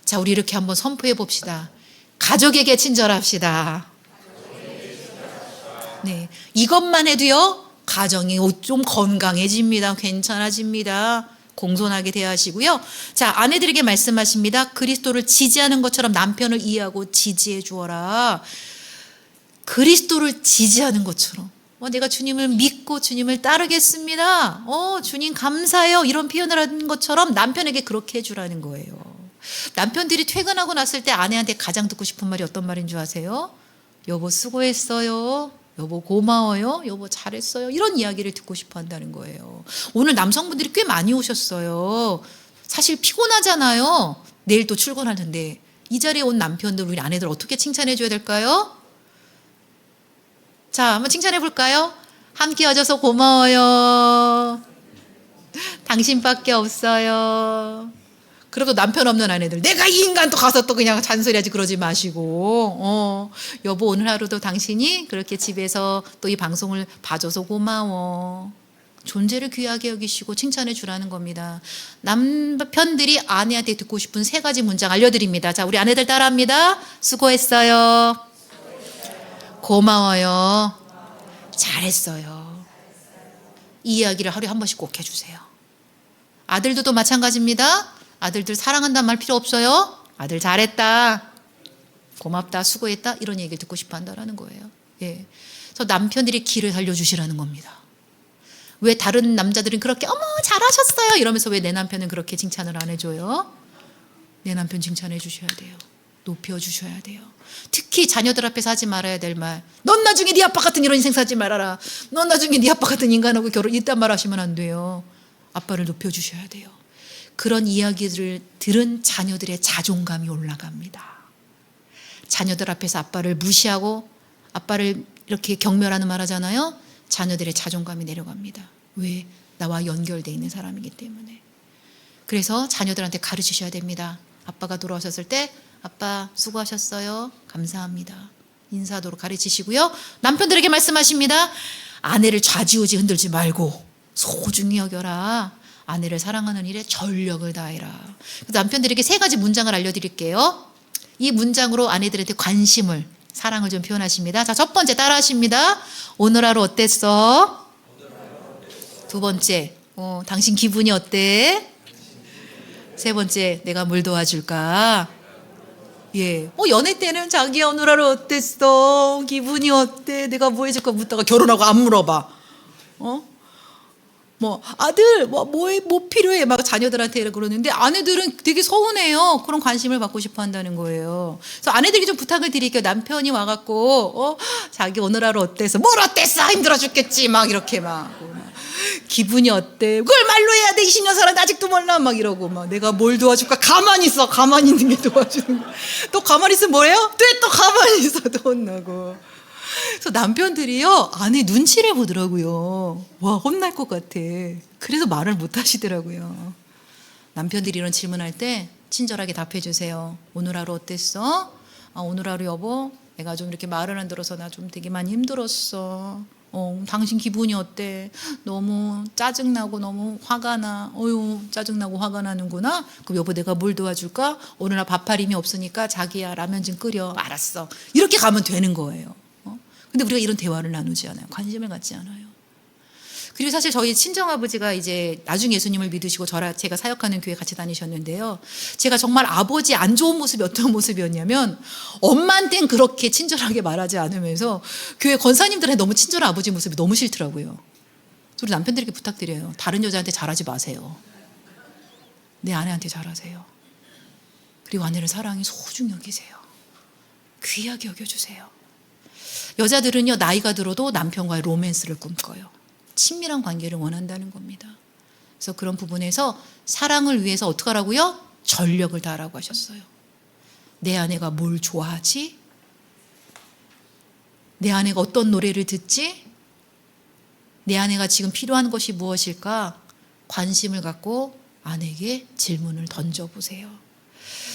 자, 우리 이렇게 한번 선포해 봅시다. 가족에게 친절합시다. 네, 이것만 해도요, 가정이 좀 건강해집니다. 괜찮아집니다. 공손하게 대하시고요. 자, 아내들에게 말씀하십니다. 그리스도를 지지하는 것처럼 남편을 이해하고 지지해 주어라. 그리스도를 지지하는 것처럼. 내가 주님을 믿고 주님을 따르겠습니다. 주님 감사해요. 이런 표현을 하는 것처럼 남편에게 그렇게 해주라는 거예요. 남편들이 퇴근하고 났을 때 아내한테 가장 듣고 싶은 말이 어떤 말인 줄 아세요? 여보 수고했어요. 여보 고마워요. 여보 잘했어요. 이런 이야기를 듣고 싶어 한다는 거예요. 오늘 남성분들이 꽤 많이 오셨어요. 사실 피곤하잖아요. 내일 또 출근하는데 이 자리에 온 남편들, 우리 아내들 어떻게 칭찬해 줘야 될까요? 자, 한번 칭찬해 볼까요? 함께 와줘서 고마워요. 당신밖에 없어요. 그래도 남편 없는 아내들, 내가 이 인간 또 가서 또 그냥 잔소리하지 그러지 마시고, 여보 오늘 하루도 당신이 그렇게 집에서 또 이 방송을 봐줘서 고마워. 존재를 귀하게 여기시고 칭찬해 주라는 겁니다. 남편들이 아내한테 듣고 싶은 3가지 문장 알려드립니다. 자, 우리 아내들 따라합니다. 수고했어요. 고마워요. 잘했어요. 이 이야기를 하루에 한 번씩 꼭 해주세요. 아들들도 마찬가지입니다. 아들들 사랑한다는 말 필요 없어요. 아들 잘했다. 고맙다. 수고했다. 이런 얘기를 듣고 싶어 한다는 거예요. 예. 그래서 남편들이 길을 살려주시라는 겁니다. 왜 다른 남자들은 그렇게 어머 잘하셨어요 이러면서 왜 내 남편은 그렇게 칭찬을 안 해줘요? 내 남편 칭찬해 주셔야 돼요. 높여주셔야 돼요. 특히 자녀들 앞에서 하지 말아야 될 말. 넌 나중에 네 아빠 같은 이런 인생 살지 말아라. 넌 나중에 네 아빠 같은 인간하고 결혼 이딴 말 하시면 안 돼요. 아빠를 높여주셔야 돼요. 그런 이야기들을 들은 자녀들의 자존감이 올라갑니다. 자녀들 앞에서 아빠를 무시하고 아빠를 이렇게 경멸하는 말 하잖아요. 자녀들의 자존감이 내려갑니다. 왜? 나와 연결되어 있는 사람이기 때문에. 그래서 자녀들한테 가르치셔야 됩니다. 아빠가 돌아오셨을 때 아빠 수고하셨어요. 감사합니다. 인사도로 가르치시고요. 남편들에게 말씀하십니다. 아내를 좌지우지 흔들지 말고 소중히 여겨라. 아내를 사랑하는 일에 전력을 다해라. 남편들에게 3가지 문장을 알려드릴게요. 이 문장으로 아내들한테 관심을, 사랑을 좀 표현하십니다. 자, 첫 번째 따라하십니다. 오늘 하루 어땠어? 두 번째, 당신 기분이 어때? 세 번째, 내가 뭘 도와줄까? 예. 연애 때는 자기야 오늘 하루 어땠어? 기분이 어때? 내가 뭐 해줄까? 묻다가 결혼하고 안 물어봐. 아들, 뭐 필요해? 막 자녀들한테 그러는데 아내들은 되게 서운해요. 그런 관심을 받고 싶어 한다는 거예요. 그래서 아내들에게 좀 부탁을 드릴게요. 남편이 와갖고, 자기 오늘 하루 어땠어? 뭘 어땠어? 힘들어 죽겠지. 막 이렇게 기분이 어때? 그걸 말로 해야 돼. 20년 살았는데 아직도 몰라. 막 이러고 내가 뭘 도와줄까? 가만히 있어. 가만히 있는 게 도와주는 거야. 또 가만히 있으면 뭐예요? 또 가만히 있어. 또 혼나고. 그래서 남편들이요, 아내 눈치를 보더라고요. 와, 혼날 것 같아. 그래서 말을 못 하시더라고요. 남편들이 이런 질문할 때 친절하게 답해 주세요. 오늘 하루 어땠어? 오늘 하루 여보, 내가 좀 이렇게 말을 안 들어서 나 좀 되게 많이 힘들었어. 당신 기분이 어때? 너무 짜증나고 너무 화가 나. 짜증나고 화가 나는구나. 그럼 여보 내가 뭘 도와줄까? 오늘 나 밥할 힘이 없으니까 자기야 라면 좀 끓여. 알았어. 이렇게 가면 되는 거예요. 근데 우리가 이런 대화를 나누지 않아요. 관심을 갖지 않아요. 그리고 사실 저희 친정아버지가 이제 나중에 예수님을 믿으시고 제가 사역하는 교회 같이 다니셨는데요. 제가 정말 아버지 안 좋은 모습이 어떤 모습이었냐면 엄마한테는 그렇게 친절하게 말하지 않으면서 교회 권사님들한테 너무 친절한 아버지 모습이 너무 싫더라고요. 우리 남편들에게 부탁드려요. 다른 여자한테 잘하지 마세요. 내 아내한테 잘하세요. 그리고 아내를 사랑히 소중히 여기세요. 귀하게 여겨주세요. 여자들은요, 나이가 들어도 남편과의 로맨스를 꿈꿔요. 친밀한 관계를 원한다는 겁니다. 그래서 그런 부분에서 사랑을 위해서 어떻게 하라고요? 전력을 다하라고 하셨어요. 내 아내가 뭘 좋아하지? 내 아내가 어떤 노래를 듣지? 내 아내가 지금 필요한 것이 무엇일까? 관심을 갖고 아내에게 질문을 던져보세요.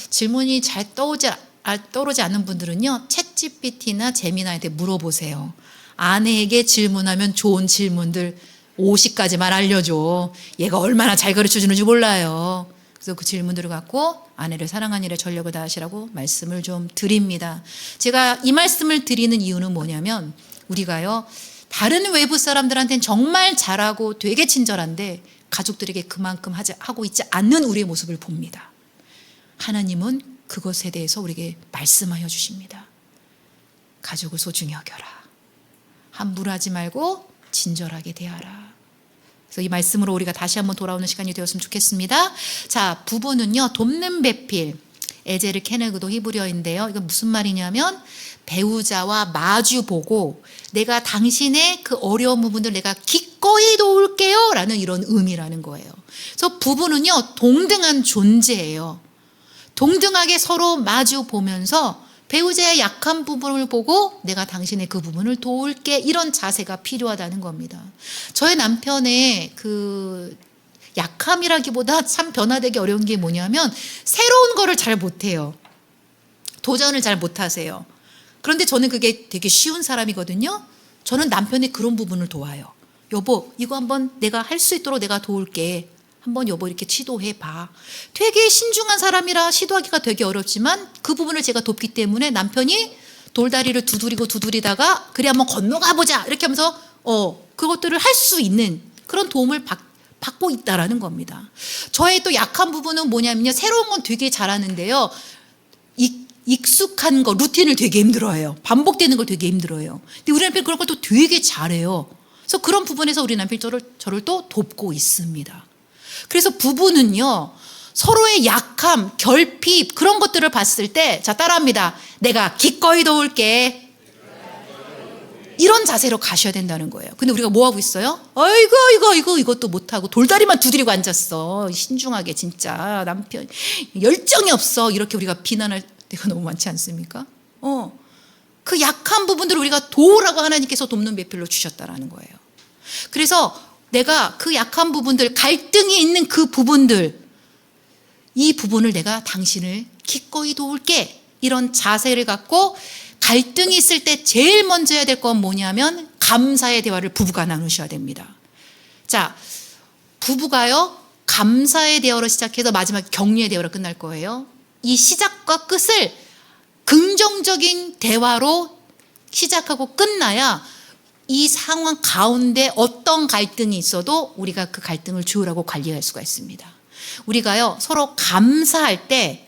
질문이 잘 떠오르지 않는 분들은요, 챗GPT나 제미나이한테 물어보세요. 아내에게 질문하면 좋은 질문들 50가지만 알려줘. 얘가 얼마나 잘 가르쳐 주는지 몰라요. 그래서 그 질문들을 갖고 아내를 사랑하는 일에 전력을 다하시라고 말씀을 좀 드립니다. 제가 이 말씀을 드리는 이유는 뭐냐면 우리가요, 다른 외부 사람들한테는 정말 잘하고 되게 친절한데 가족들에게 그만큼 하고 있지 않는 우리의 모습을 봅니다. 하나님은 그것에 대해서 우리에게 말씀하여 주십니다. 가족을 소중히 여겨라. 함부로 하지 말고 친절하게 대하라. 그래서 이 말씀으로 우리가 다시 한번 돌아오는 시간이 되었으면 좋겠습니다. 자, 부부는요, 돕는 배필, 에제르 케네그도 히브리어인데요. 이건 무슨 말이냐면 배우자와 마주 보고 내가 당신의 그 어려운 부분들 내가 기꺼이 도울게요 라는 이런 의미라는 거예요. 그래서 부부는요, 동등한 존재예요. 동등하게 서로 마주 보면서 배우자의 약한 부분을 보고 내가 당신의 그 부분을 도울게, 이런 자세가 필요하다는 겁니다. 저의 남편의 그 약함이라기보다 참 변화되기 어려운 게 뭐냐면 새로운 거를 잘 못해요. 도전을 잘 못하세요. 그런데 저는 그게 되게 쉬운 사람이거든요. 저는 남편의 그런 부분을 도와요. 여보, 이거 한번 내가 할 수 있도록 내가 도울게. 한번 여보 이렇게 시도해봐. 되게 신중한 사람이라 시도하기가 되게 어렵지만 그 부분을 제가 돕기 때문에 남편이 돌다리를 두드리다가 그래 한번 건너가 보자 이렇게 하면서 그것들을 할 수 있는 그런 도움을 받고 있다라는 겁니다. 저의 또 약한 부분은 뭐냐면요, 새로운 건 되게 잘하는데요, 익숙한 거, 루틴을 되게 힘들어해요. 반복되는 걸 되게 힘들어해요. 근데 우리 남편이 그런 걸 또 되게 잘해요. 그래서 그런 부분에서 우리 남편이 저를 또 돕고 있습니다. 그래서 부부는요, 서로의 약함, 결핍, 그런 것들을 봤을 때, 자, 따라합니다. 내가 기꺼이 도울게. 이런 자세로 가셔야 된다는 거예요. 근데 우리가 뭐 하고 있어요? 이것도 못하고 돌다리만 두드리고 앉았어. 신중하게 진짜 남편 열정이 없어. 이렇게 우리가 비난할 때가 너무 많지 않습니까? 그 약한 부분들을 우리가 도우라고 하나님께서 돕는 배필로 주셨다라는 거예요. 그래서 내가 그 약한 부분들, 갈등이 있는 그 부분들, 이 부분을 내가 당신을 기꺼이 도울게. 이런 자세를 갖고 갈등이 있을 때 제일 먼저 해야 될 건 뭐냐면 감사의 대화를 부부가 나누셔야 됩니다. 자, 부부가요, 감사의 대화로 시작해서 마지막 격려의 대화로 끝날 거예요. 이 시작과 끝을 긍정적인 대화로 시작하고 끝나야 이 상황 가운데 어떤 갈등이 있어도 우리가 그 갈등을 조율하고 관리할 수가 있습니다. 우리가요, 서로 감사할 때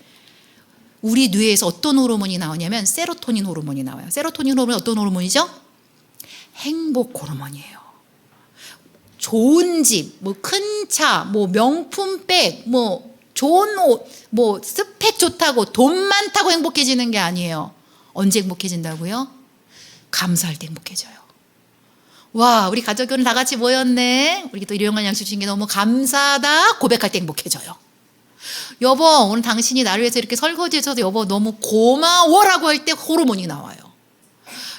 우리 뇌에서 어떤 호르몬이 나오냐면 세로토닌 호르몬이 나와요. 세로토닌 호르몬이 어떤 호르몬이죠? 행복 호르몬이에요. 좋은 집, 뭐 큰 차, 뭐 명품백, 뭐 좋은 옷, 뭐 스펙 좋다고 돈 많다고 행복해지는 게 아니에요. 언제 행복해진다고요? 감사할 때 행복해져요. 와, 우리 가족이 오늘 다 같이 모였네. 우리 또 일용할 양식 주신 게 너무 감사하다. 고백할 때 행복해져요. 여보, 오늘 당신이 나를 위해서 이렇게 설거지해줘서 여보 너무 고마워라고 할 때 호르몬이 나와요.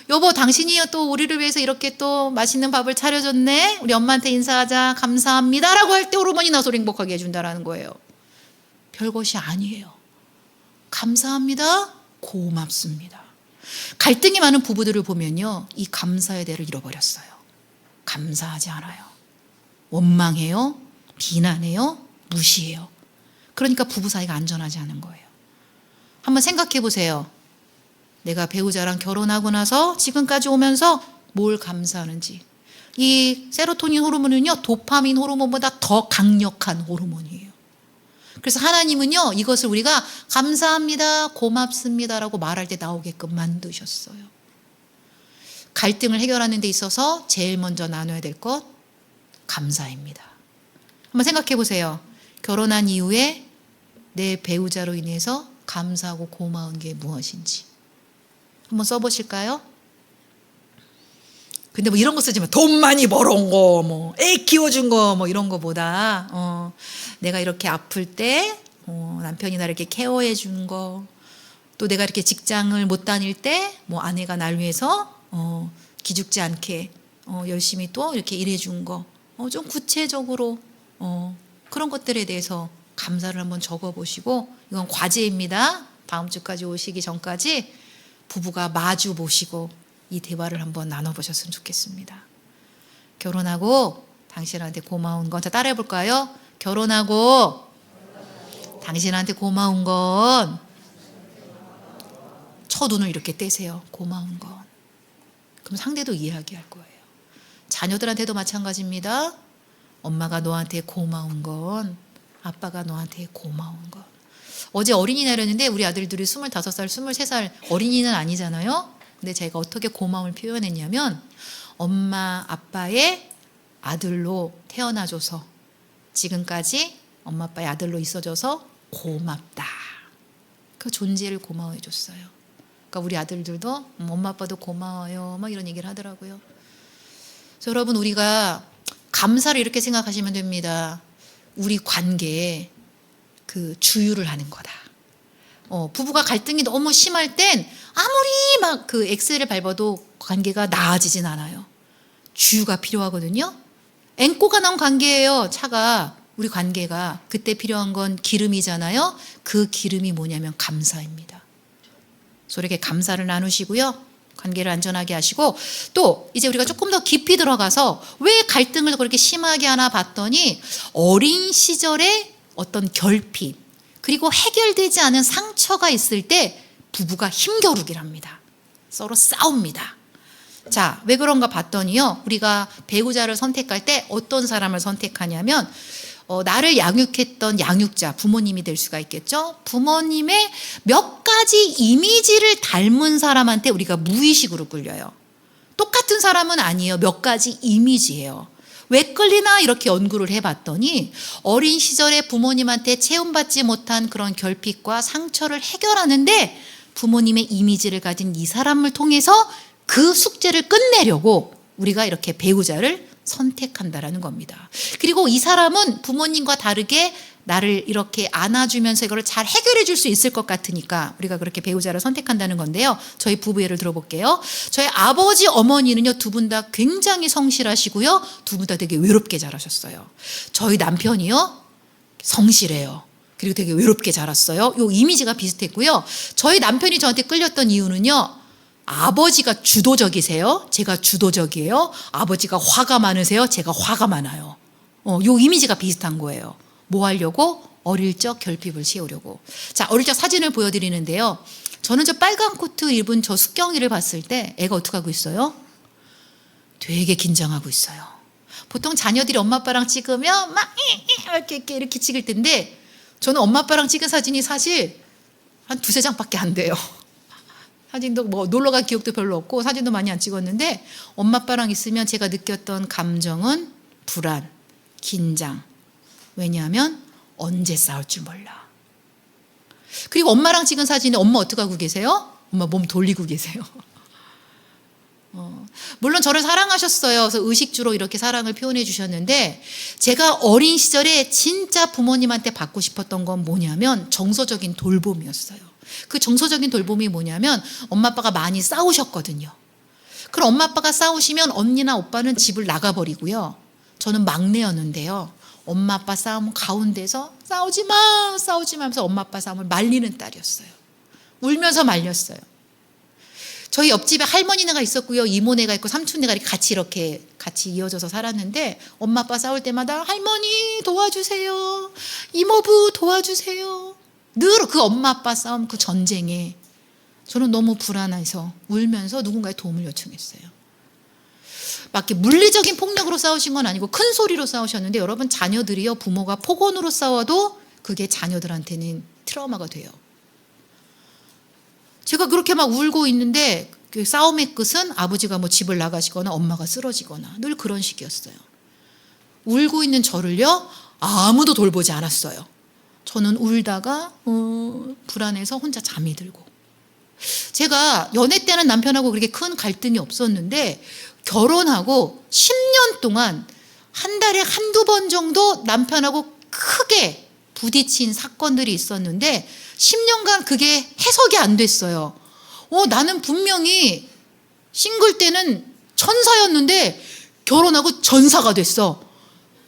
여보, 당신이 또 우리를 위해서 이렇게 또 맛있는 밥을 차려줬네. 우리 엄마한테 인사하자. 감사합니다라고 할 때 호르몬이 나서 행복하게 해준다라는 거예요. 별것이 아니에요. 감사합니다. 고맙습니다. 갈등이 많은 부부들을 보면요, 이 감사의 대를 잃어버렸어요. 감사하지 않아요. 원망해요. 비난해요. 무시해요. 그러니까 부부 사이가 안전하지 않은 거예요. 한번 생각해 보세요. 내가 배우자랑 결혼하고 나서 지금까지 오면서 뭘 감사하는지. 이 세로토닌 호르몬은요, 도파민 호르몬보다 더 강력한 호르몬이에요. 그래서 하나님은요, 이것을 우리가 감사합니다, 고맙습니다라고 말할 때 나오게끔 만드셨어요. 갈등을 해결하는 데 있어서 제일 먼저 나눠야 될 것, 감사입니다. 한번 생각해 보세요. 결혼한 이후에 내 배우자로 인해서 감사하고 고마운 게 무엇인지 한번 써보실까요? 근데 뭐 이런 거 쓰지 마. 돈 많이 벌어온 거, 뭐 애 키워준 거, 뭐 이런 거보다 내가 이렇게 아플 때 남편이 나를 이렇게 케어해 준 거, 또 내가 이렇게 직장을 못 다닐 때 뭐 아내가 날 위해서 기죽지 않게 열심히 또 이렇게 일해 준 거, 좀 구체적으로 그런 것들에 대해서 감사를 한번 적어보시고, 이건 과제입니다. 다음 주까지 오시기 전까지 부부가 마주 보시고 이 대화를 한번 나눠보셨으면 좋겠습니다. 결혼하고 당신한테 고마운 건, 자 따라해 볼까요? 결혼하고 당신한테 고마운 건, 첫 눈을 이렇게 떼세요. 고마운 건. 그럼 상대도 이해하게 할 거예요. 자녀들한테도 마찬가지입니다. 엄마가 너한테 고마운 건, 아빠가 너한테 고마운 건. 어제 어린이날이었는데 우리 아들들이 25살, 23살, 어린이는 아니잖아요. 근데 제가 어떻게 고마움을 표현했냐면, 엄마 아빠의 아들로 태어나줘서 지금까지 엄마 아빠의 아들로 있어줘서 고맙다. 그 존재를 고마워해 줬어요. 그러니까 우리 아들들도 엄마 아빠도 고마워요 막 이런 얘기를 하더라고요. 그래서 여러분, 우리가 감사를 이렇게 생각하시면 됩니다. 우리 관계에 그 주유를 하는 거다. 부부가 갈등이 너무 심할 땐 아무리 막 그 엑셀을 밟아도 관계가 나아지진 않아요. 주유가 필요하거든요. 앵꼬가 나온 관계예요. 차가, 우리 관계가. 그때 필요한 건 기름이잖아요. 그 기름이 뭐냐면 감사입니다. 서로에게 감사를 나누시고요, 관계를 안전하게 하시고, 또 이제 우리가 조금 더 깊이 들어가서 왜 갈등을 그렇게 심하게 하나 봤더니, 어린 시절에 어떤 결핍, 그리고 해결되지 않은 상처가 있을 때 부부가 힘겨루기를 합니다. 서로 싸웁니다. 자, 왜 그런가 봤더니요, 우리가 배우자를 선택할 때 어떤 사람을 선택하냐면, 나를 양육했던 양육자, 부모님이 될 수가 있겠죠. 부모님의 몇 가지 이미지를 닮은 사람한테 우리가 무의식으로 끌려요. 똑같은 사람은 아니에요. 몇 가지 이미지예요. 왜 끌리나 이렇게 연구를 해봤더니, 어린 시절에 부모님한테 체험받지 못한 그런 결핍과 상처를 해결하는데 부모님의 이미지를 가진 이 사람을 통해서 그 숙제를 끝내려고 우리가 이렇게 배우자를 선택한다라는 겁니다. 그리고 이 사람은 부모님과 다르게 나를 이렇게 안아주면서 이걸 잘 해결해 줄 수 있을 것 같으니까 우리가 그렇게 배우자를 선택한다는 건데요. 저희 부부 예를 들어볼게요. 저희 아버지, 어머니는요, 두 분 다 굉장히 성실하시고요, 두 분 다 되게 외롭게 자라셨어요. 저희 남편이요, 성실해요. 그리고 되게 외롭게 자랐어요. 요 이미지가 비슷했고요. 저희 남편이 저한테 끌렸던 이유는요. 아버지가 주도적이세요. 제가 주도적이에요. 아버지가 화가 많으세요. 제가 화가 많아요. 요 이미지가 비슷한 거예요. 뭐 하려고? 어릴 적 결핍을 채우려고. 자, 어릴 적 사진을 보여드리는데요. 저는 저 빨간 코트 입은 저 숙경이를 봤을 때 애가 어떻게 하고 있어요? 되게 긴장하고 있어요. 보통 자녀들이 엄마 아빠랑 찍으면 막 이렇게 찍을 텐데 저는 엄마 아빠랑 찍은 사진이 사실 한 두세 장밖에 안 돼요. 사진도 뭐 놀러 갈 기억도 별로 없고 사진도 많이 안 찍었는데 엄마 아빠랑 있으면 제가 느꼈던 감정은 불안, 긴장. 왜냐하면 언제 싸울 줄 몰라. 그리고 엄마랑 찍은 사진에 엄마 어떻게 하고 계세요? 엄마 몸 돌리고 계세요. 물론 저를 사랑하셨어요. 그래서 의식주로 이렇게 사랑을 표현해 주셨는데 제가 어린 시절에 진짜 부모님한테 받고 싶었던 건 뭐냐면 정서적인 돌봄이었어요. 그 정서적인 돌봄이 뭐냐면 엄마 아빠가 많이 싸우셨거든요. 그럼 엄마 아빠가 싸우시면 언니나 오빠는 집을 나가버리고요. 저는 막내였는데요. 엄마 아빠 싸움 가운데서 싸우지 마 하면서 엄마 아빠 싸움을 말리는 딸이었어요. 울면서 말렸어요. 저희 옆집에 할머니네가 있었고요. 이모네가 있고 삼촌네가 이렇게 같이 이어져서 살았는데 엄마 아빠 싸울 때마다 할머니 도와주세요. 이모부 도와주세요. 늘 그 엄마 아빠 싸움 그 전쟁에 저는 너무 불안해서 울면서 누군가의 도움을 요청했어요. 막 이렇게 물리적인 폭력으로 싸우신 건 아니고 큰 소리로 싸우셨는데 여러분 자녀들이요 부모가 폭언으로 싸워도 그게 자녀들한테는 트라우마가 돼요. 제가 그렇게 막 울고 있는데 그 싸움의 끝은 아버지가 뭐 집을 나가시거나 엄마가 쓰러지거나 늘 그런 식이었어요. 울고 있는 저를요 아무도 돌보지 않았어요. 저는 울다가 불안해서 혼자 잠이 들고. 제가 연애 때는 남편하고 그렇게 큰 갈등이 없었는데 결혼하고 10년 동안 한 달에 한두 번 정도 남편하고 크게 부딪힌 사건들이 있었는데 10년간 그게 해석이 안 됐어요. 나는 분명히 싱글 때는 천사였는데 결혼하고 전사가 됐어.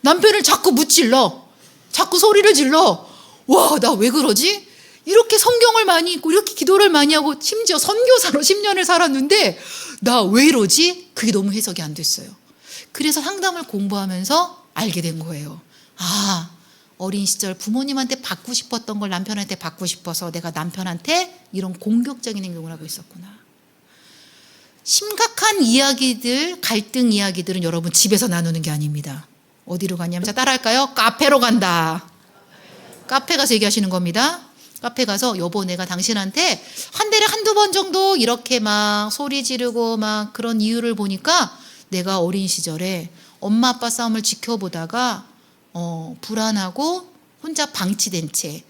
남편을 자꾸 무찔러. 자꾸 소리를 질러. 와, 나 왜 그러지? 이렇게 성경을 많이 읽고 이렇게 기도를 많이 하고 심지어 선교사로 10년을 살았는데 나 왜 이러지? 그게 너무 해석이 안 됐어요. 그래서 상담을 공부하면서 알게 된 거예요. 어린 시절 부모님한테 받고 싶었던 걸 남편한테 받고 싶어서 내가 남편한테 이런 공격적인 행동을 하고 있었구나. 심각한 이야기들, 갈등 이야기들은 여러분 집에서 나누는 게 아닙니다. 어디로 가냐면 자 따라할까요? 카페로 간다. 카페 가서 얘기하시는 겁니다. 카페 가서 여보 내가 당신한테 한 달에 한두 번 정도 이렇게 막 소리 지르고 막 그런 이유를 보니까 내가 어린 시절에 엄마 아빠 싸움을 지켜보다가 불안하고 혼자 방치된 채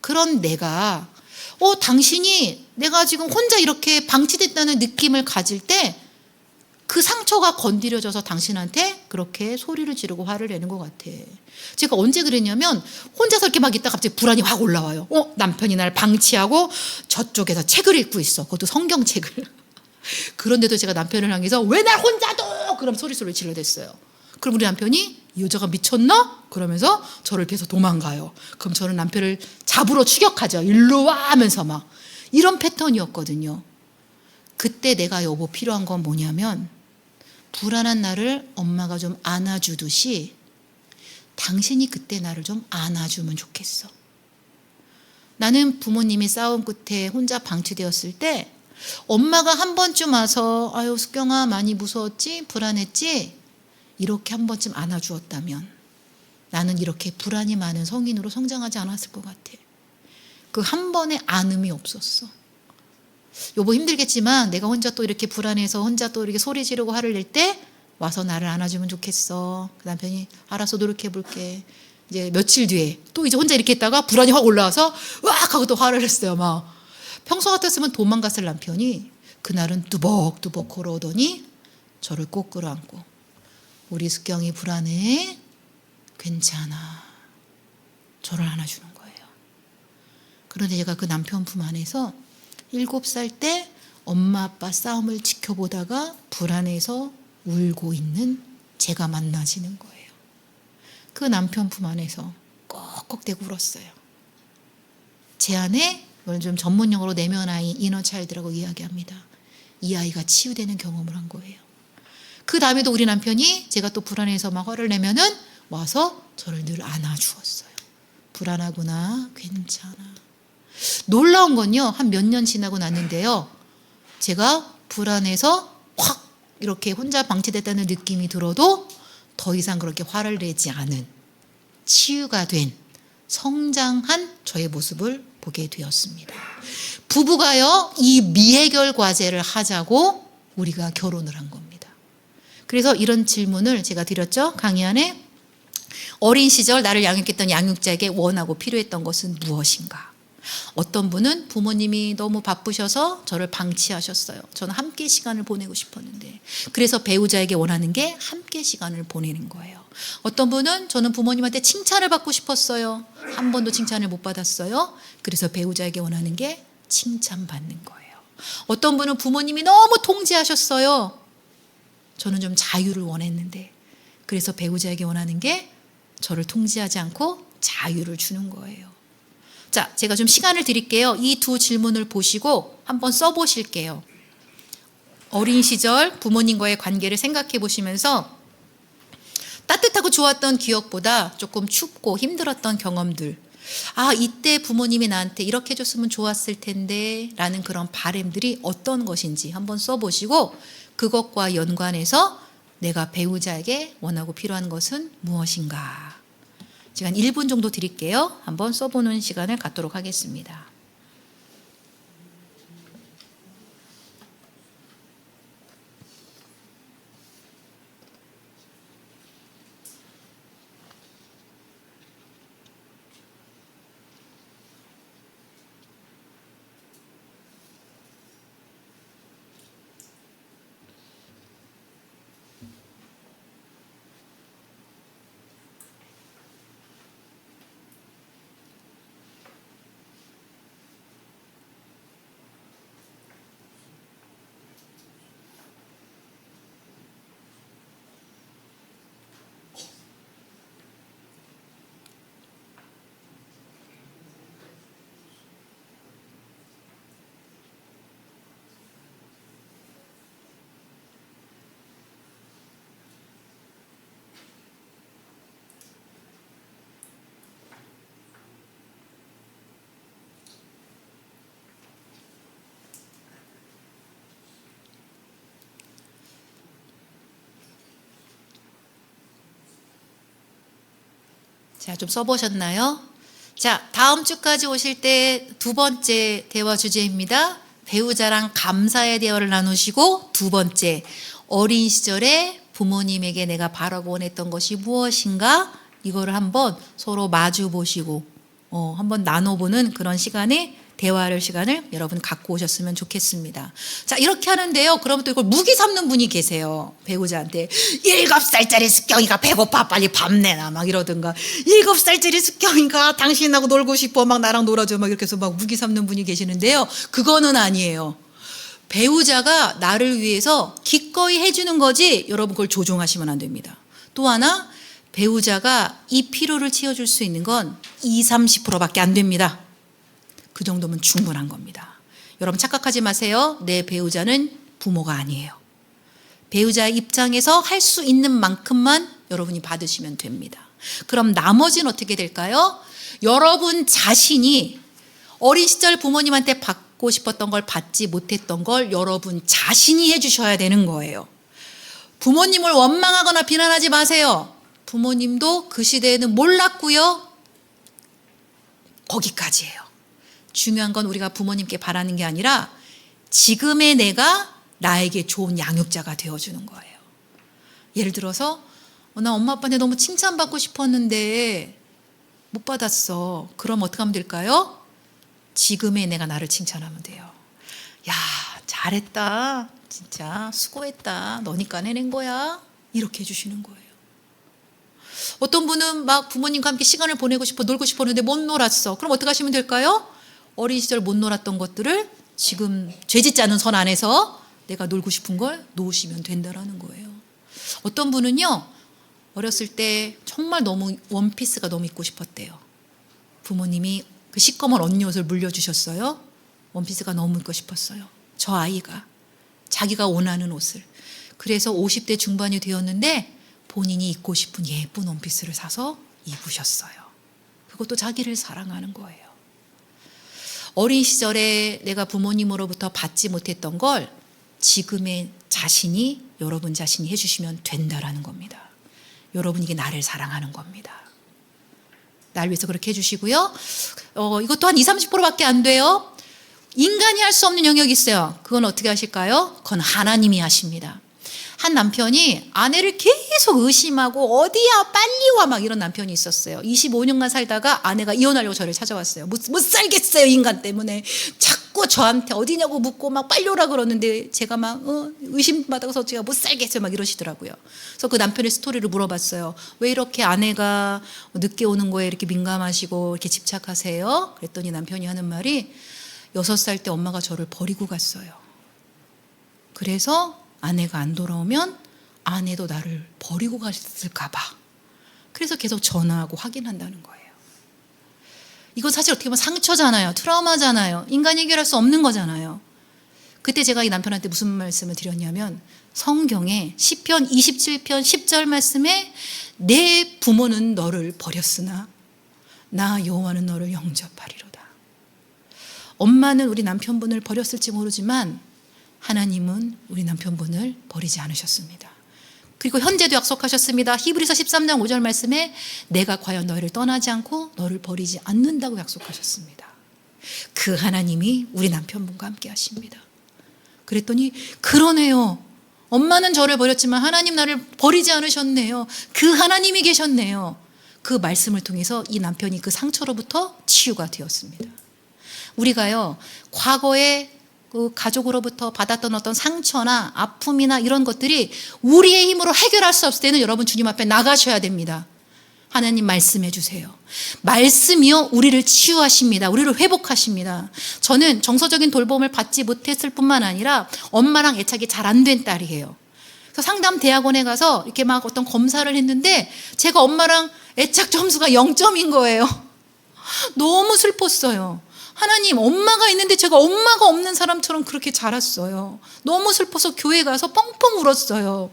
그런 내가 당신이 내가 지금 혼자 이렇게 방치됐다는 느낌을 가질 때 그 상처가 건드려져서 당신한테 그렇게 소리를 지르고 화를 내는 것 같아. 제가 언제 그랬냐면 혼자서 이렇게 막 있다가 갑자기 불안이 확 올라와요. 남편이 날 방치하고 저쪽에서 책을 읽고 있어. 그것도 성경책을. 그런데도 제가 남편을 향해서 왜 날 혼자 둬? 그럼 소리소리 질러댔어요. 그럼 우리 남편이 이 여자가 미쳤나? 그러면서 저를 계속 도망가요. 그럼 저는 남편을 잡으러 추격하죠. 일로 와 하면서 막 이런 패턴이었거든요. 그때 내가 여보 필요한 건 뭐냐면 불안한 나를 엄마가 좀 안아주듯이 당신이 그때 나를 좀 안아주면 좋겠어. 나는 부모님이 싸움 끝에 혼자 방치되었을 때 엄마가 한 번쯤 와서 아유 숙경아 많이 무서웠지? 불안했지? 이렇게 한 번쯤 안아주었다면 나는 이렇게 불안이 많은 성인으로 성장하지 않았을 것 같아. 그 한 번의 안음이 없었어. 여보 힘들겠지만 내가 혼자 또 이렇게 불안해서 혼자 또 이렇게 소리 지르고 화를 낼 때 와서 나를 안아주면 좋겠어. 그 남편이 알아서 노력해볼게. 이제 며칠 뒤에 또 이제 혼자 이렇게 있다가 불안이 확 올라와서 으악 하고 또 화를 했어요. 막 평소 같았으면 도망갔을 남편이 그날은 뚜벅뚜벅 걸어오더니 저를 꼭 끌어안고 우리 숙경이 불안해? 괜찮아. 저를 안아주는 거예요. 그런데 제가 그 남편 품 안에서 7살 때 엄마 아빠 싸움을 지켜보다가 불안해서 울고 있는 제가 만나지는 거예요. 그 남편 품 안에서 꺽꺽대고 울었어요. 제 안에 이걸 좀 전문용어로 내면 아이, 이너 차일드라고 이야기합니다. 이 아이가 치유되는 경험을 한 거예요. 그 다음에도 우리 남편이 제가 또 불안해서 막 화를 내면은 와서 저를 늘 안아주었어요. 불안하구나, 괜찮아. 놀라운 건요, 한 몇 년 지나고 났는데요, 제가 불안해서 확 이렇게 혼자 방치됐다는 느낌이 들어도 더 이상 그렇게 화를 내지 않은, 치유가 된, 성장한 저의 모습을 보게 되었습니다. 부부가요, 이 미해결 과제를 하자고 우리가 결혼을 한 겁니다. 그래서 이런 질문을 제가 드렸죠. 강의 안에 어린 시절 나를 양육했던 양육자에게 원하고 필요했던 것은 무엇인가? 어떤 분은 부모님이 너무 바쁘셔서 저를 방치하셨어요. 저는 함께 시간을 보내고 싶었는데, 그래서 배우자에게 원하는 게 함께 시간을 보내는 거예요. 어떤 분은 저는 부모님한테 칭찬을 받고 싶었어요. 한 번도 칭찬을 못 받았어요. 그래서 배우자에게 원하는 게 칭찬받는 거예요. 어떤 분은 부모님이 너무 통제하셨어요. 저는 좀 자유를 원했는데, 그래서 배우자에게 원하는 게 저를 통제하지 않고 자유를 주는 거예요. 자, 제가 좀 시간을 드릴게요. 이 두 질문을 보시고 한번 써보실게요. 어린 시절 부모님과의 관계를 생각해 보시면서 따뜻하고 좋았던 기억보다 조금 춥고 힘들었던 경험들, 아, 이때 부모님이 나한테 이렇게 해줬으면 좋았을 텐데 라는 그런 바람들이 어떤 것인지 한번 써보시고, 그것과 연관해서 내가 배우자에게 원하고 필요한 것은 무엇인가. 제가 한 1분 정도 드릴게요. 한번 써보는 시간을 갖도록 하겠습니다. 자, 좀 써보셨나요? 자, 다음 주까지 오실 때 두 번째 대화 주제입니다. 배우자랑 감사의 대화를 나누시고, 두 번째, 어린 시절에 부모님에게 내가 바라고 원했던 것이 무엇인가? 이거를 한번 서로 마주 보시고 한번 나눠보는 그런 시간을 여러분 갖고 오셨으면 좋겠습니다. 자, 이렇게 하는데요. 그러면 또 이걸 무기 삼는 분이 계세요. 배우자한테 7살짜리 숙경이가 배고파 빨리 밥 내놔 막 이러든가, 7살짜리 숙경이가 당신하고 놀고 싶어 막 나랑 놀아줘 막 이렇게 해서 막 무기 삼는 분이 계시는데요. 그거는 아니에요. 배우자가 나를 위해서 기꺼이 해주는 거지, 여러분 그걸 조종하시면 안 됩니다. 또 하나, 배우자가 이 필요를 채워줄 수 있는 건 20, 30%밖에 안 됩니다. 그 정도면 충분한 겁니다. 여러분 착각하지 마세요. 내 배우자는 부모가 아니에요. 배우자 입장에서 할 수 있는 만큼만 여러분이 받으시면 됩니다. 그럼 나머지는 어떻게 될까요? 여러분 자신이 어린 시절 부모님한테 받고 싶었던 걸 받지 못했던 걸 여러분 자신이 해주셔야 되는 거예요. 부모님을 원망하거나 비난하지 마세요. 부모님도 그 시대에는 몰랐고요. 거기까지예요. 중요한 건 우리가 부모님께 바라는 게 아니라 지금의 내가 나에게 좋은 양육자가 되어주는 거예요. 예를 들어서 나 엄마 아빠한테 너무 칭찬받고 싶었는데 못 받았어. 그럼 어떻게 하면 될까요? 지금의 내가 나를 칭찬하면 돼요. 야, 잘했다. 진짜 수고했다. 너니까 해낸 거야. 이렇게 해주시는 거예요. 어떤 분은 막 부모님과 함께 시간을 보내고 싶어, 놀고 싶었는데 못 놀았어. 그럼 어떻게 하시면 될까요? 어린 시절 못 놀았던 것들을 지금 죄짓지 않은 선 안에서 내가 놀고 싶은 걸 놓으시면 된다라는 거예요. 어떤 분은요, 어렸을 때 정말 너무 원피스가 너무 입고 싶었대요. 부모님이 그 시꺼먼 언니 옷을 물려주셨어요. 원피스가 너무 입고 싶었어요. 저 아이가 자기가 원하는 옷을. 그래서 50대 중반이 되었는데 본인이 입고 싶은 예쁜 원피스를 사서 입으셨어요. 그것도 자기를 사랑하는 거예요. 어린 시절에 내가 부모님으로부터 받지 못했던 걸 지금의 자신이, 여러분 자신이 해주시면 된다라는 겁니다. 여러분, 이게 나를 사랑하는 겁니다. 날 위해서 그렇게 해주시고요. 이것 또한 20-30%밖에 안 돼요. 인간이 할 수 없는 영역이 있어요. 그건 어떻게 하실까요? 그건 하나님이 하십니다. 한 남편이 아내를 계속 의심하고 어디야 빨리 와 막 이런 남편이 있었어요. 25년간 살다가 아내가 이혼하려고 저를 찾아왔어요. 못 살겠어요, 인간 때문에. 자꾸 저한테 어디냐고 묻고 막 빨리 오라 그러는데 제가 막 의심받아서 제가 못 살겠어요 막 이러시더라고요. 그래서 그 남편의 스토리를 물어봤어요. 왜 이렇게 아내가 늦게 오는 거에 이렇게 민감하시고 이렇게 집착하세요? 그랬더니 남편이 하는 말이 6살 때 엄마가 저를 버리고 갔어요. 그래서 아내가 안 돌아오면 아내도 나를 버리고 갔을까 봐. 그래서 계속 전화하고 확인한다는 거예요. 이건 사실 어떻게 보면 상처잖아요. 트라우마잖아요. 인간이 해결할 수 없는 거잖아요. 그때 제가 이 남편한테 무슨 말씀을 드렸냐면 성경에 시편 27편 10절 말씀에 내 부모는 너를 버렸으나 나 여호와는 너를 영접하리로다. 엄마는 우리 남편분을 버렸을지 모르지만 하나님은 우리 남편분을 버리지 않으셨습니다. 그리고 현재도 약속하셨습니다. 히브리서 13장 5절 말씀에 내가 과연 너희를 떠나지 않고 너를 버리지 않는다고 약속하셨습니다. 그 하나님이 우리 남편분과 함께 하십니다. 그랬더니 그러네요. 엄마는 저를 버렸지만 하나님 나를 버리지 않으셨네요. 그 하나님이 계셨네요. 그 말씀을 통해서 이 남편이 그 상처로부터 치유가 되었습니다. 우리가요, 과거에 그 가족으로부터 받았던 어떤 상처나 아픔이나 이런 것들이 우리의 힘으로 해결할 수 없을 때는 여러분 주님 앞에 나가셔야 됩니다. 하나님 말씀해 주세요. 말씀이요 우리를 치유하십니다. 우리를 회복하십니다. 저는 정서적인 돌봄을 받지 못했을 뿐만 아니라 엄마랑 애착이 잘 안 된 딸이에요. 그래서 상담 대학원에 가서 이렇게 막 어떤 검사를 했는데 제가 엄마랑 애착 점수가 0점인 거예요. 너무 슬펐어요. 하나님, 엄마가 있는데 제가 엄마가 없는 사람처럼 그렇게 자랐어요. 너무 슬퍼서 교회 가서 펑펑 울었어요.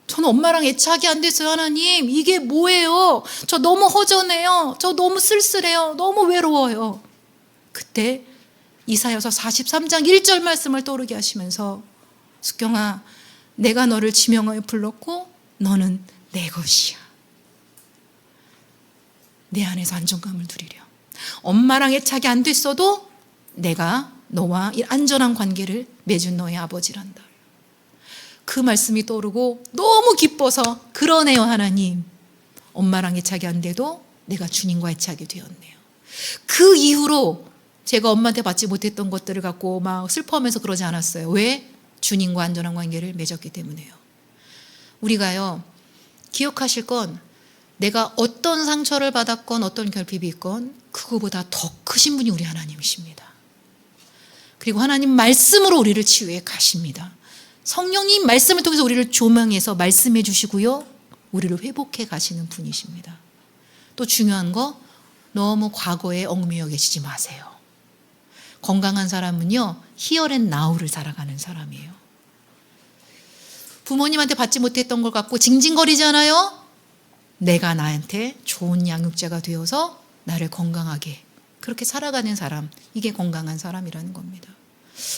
저는 엄마랑 애착이 안 됐어요. 하나님, 이게 뭐예요? 저 너무 허전해요. 저 너무 쓸쓸해요. 너무 외로워요. 그때 이사야서 43장 1절 말씀을 떠오르게 하시면서 숙경아, 내가 너를 지명하여 불렀고 너는 내 것이야. 내 안에서 안정감을 누리려. 엄마랑 애착이 안 됐어도 내가 너와 이 안전한 관계를 맺은 너의 아버지란다. 그 말씀이 떠오르고 너무 기뻐서 그러네요 하나님. 엄마랑 애착이 안 돼도 내가 주님과 애착이 되었네요. 그 이후로 제가 엄마한테 받지 못했던 것들을 갖고 막 슬퍼하면서 그러지 않았어요. 왜? 주님과 안전한 관계를 맺었기 때문에요. 우리가요, 기억하실 건 내가 어떤 상처를 받았건 어떤 결핍이 있건 그거보다 더 크신 분이 우리 하나님이십니다. 그리고 하나님 말씀으로 우리를 치유해 가십니다. 성령님 말씀을 통해서 우리를 조명해서 말씀해 주시고요, 우리를 회복해 가시는 분이십니다. 또 중요한 거, 너무 과거에 얽매여 계시지 마세요. 건강한 사람은요, here and now를 살아가는 사람이에요. 부모님한테 받지 못했던 걸 갖고 징징거리잖아요. 내가 나한테 좋은 양육자가 되어서 나를 건강하게 그렇게 살아가는 사람, 이게 건강한 사람이라는 겁니다.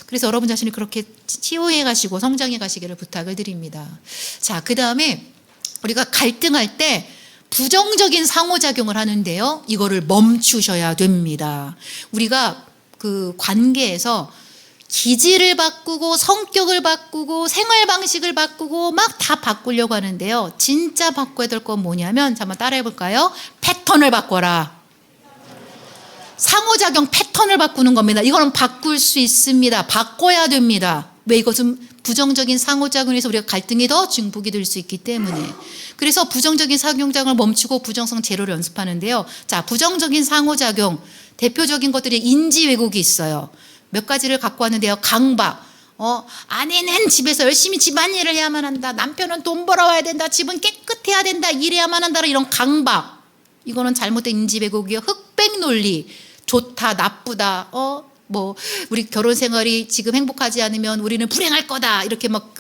그래서 여러분 자신이 그렇게 치유해 가시고 성장해 가시기를 부탁을 드립니다. 자, 그 다음에 우리가 갈등할 때 부정적인 상호작용을 하는데요, 이거를 멈추셔야 됩니다. 우리가 그 관계에서 기질을 바꾸고 성격을 바꾸고 생활 방식을 바꾸고 막 다 바꾸려고 하는데요, 진짜 바꿔야 될 건 뭐냐면, 한번 따라해 볼까요? 패턴을 바꿔라. 상호작용 패턴을 바꾸는 겁니다. 이거는 바꿀 수 있습니다. 바꿔야 됩니다. 왜? 이것은 부정적인 상호작용에서 우리가 갈등이 더 증폭이 될 수 있기 때문에. 그래서 부정적인 상호작용을 멈추고 부정성 제로를 연습하는데요. 자, 부정적인 상호작용 대표적인 것들이 인지 왜곡이 있어요. 몇 가지를 갖고 왔는데요. 강박. 아내는 집에서 열심히 집안일을 해야만 한다. 남편은 돈 벌어와야 된다. 집은 깨끗해야 된다. 이래야만 한다. 이런 강박. 이거는 잘못된 인지 왜곡이요. 흑백 논리, 좋다, 나쁘다, 뭐 우리 결혼 생활이 지금 행복하지 않으면 우리는 불행할 거다, 이렇게 막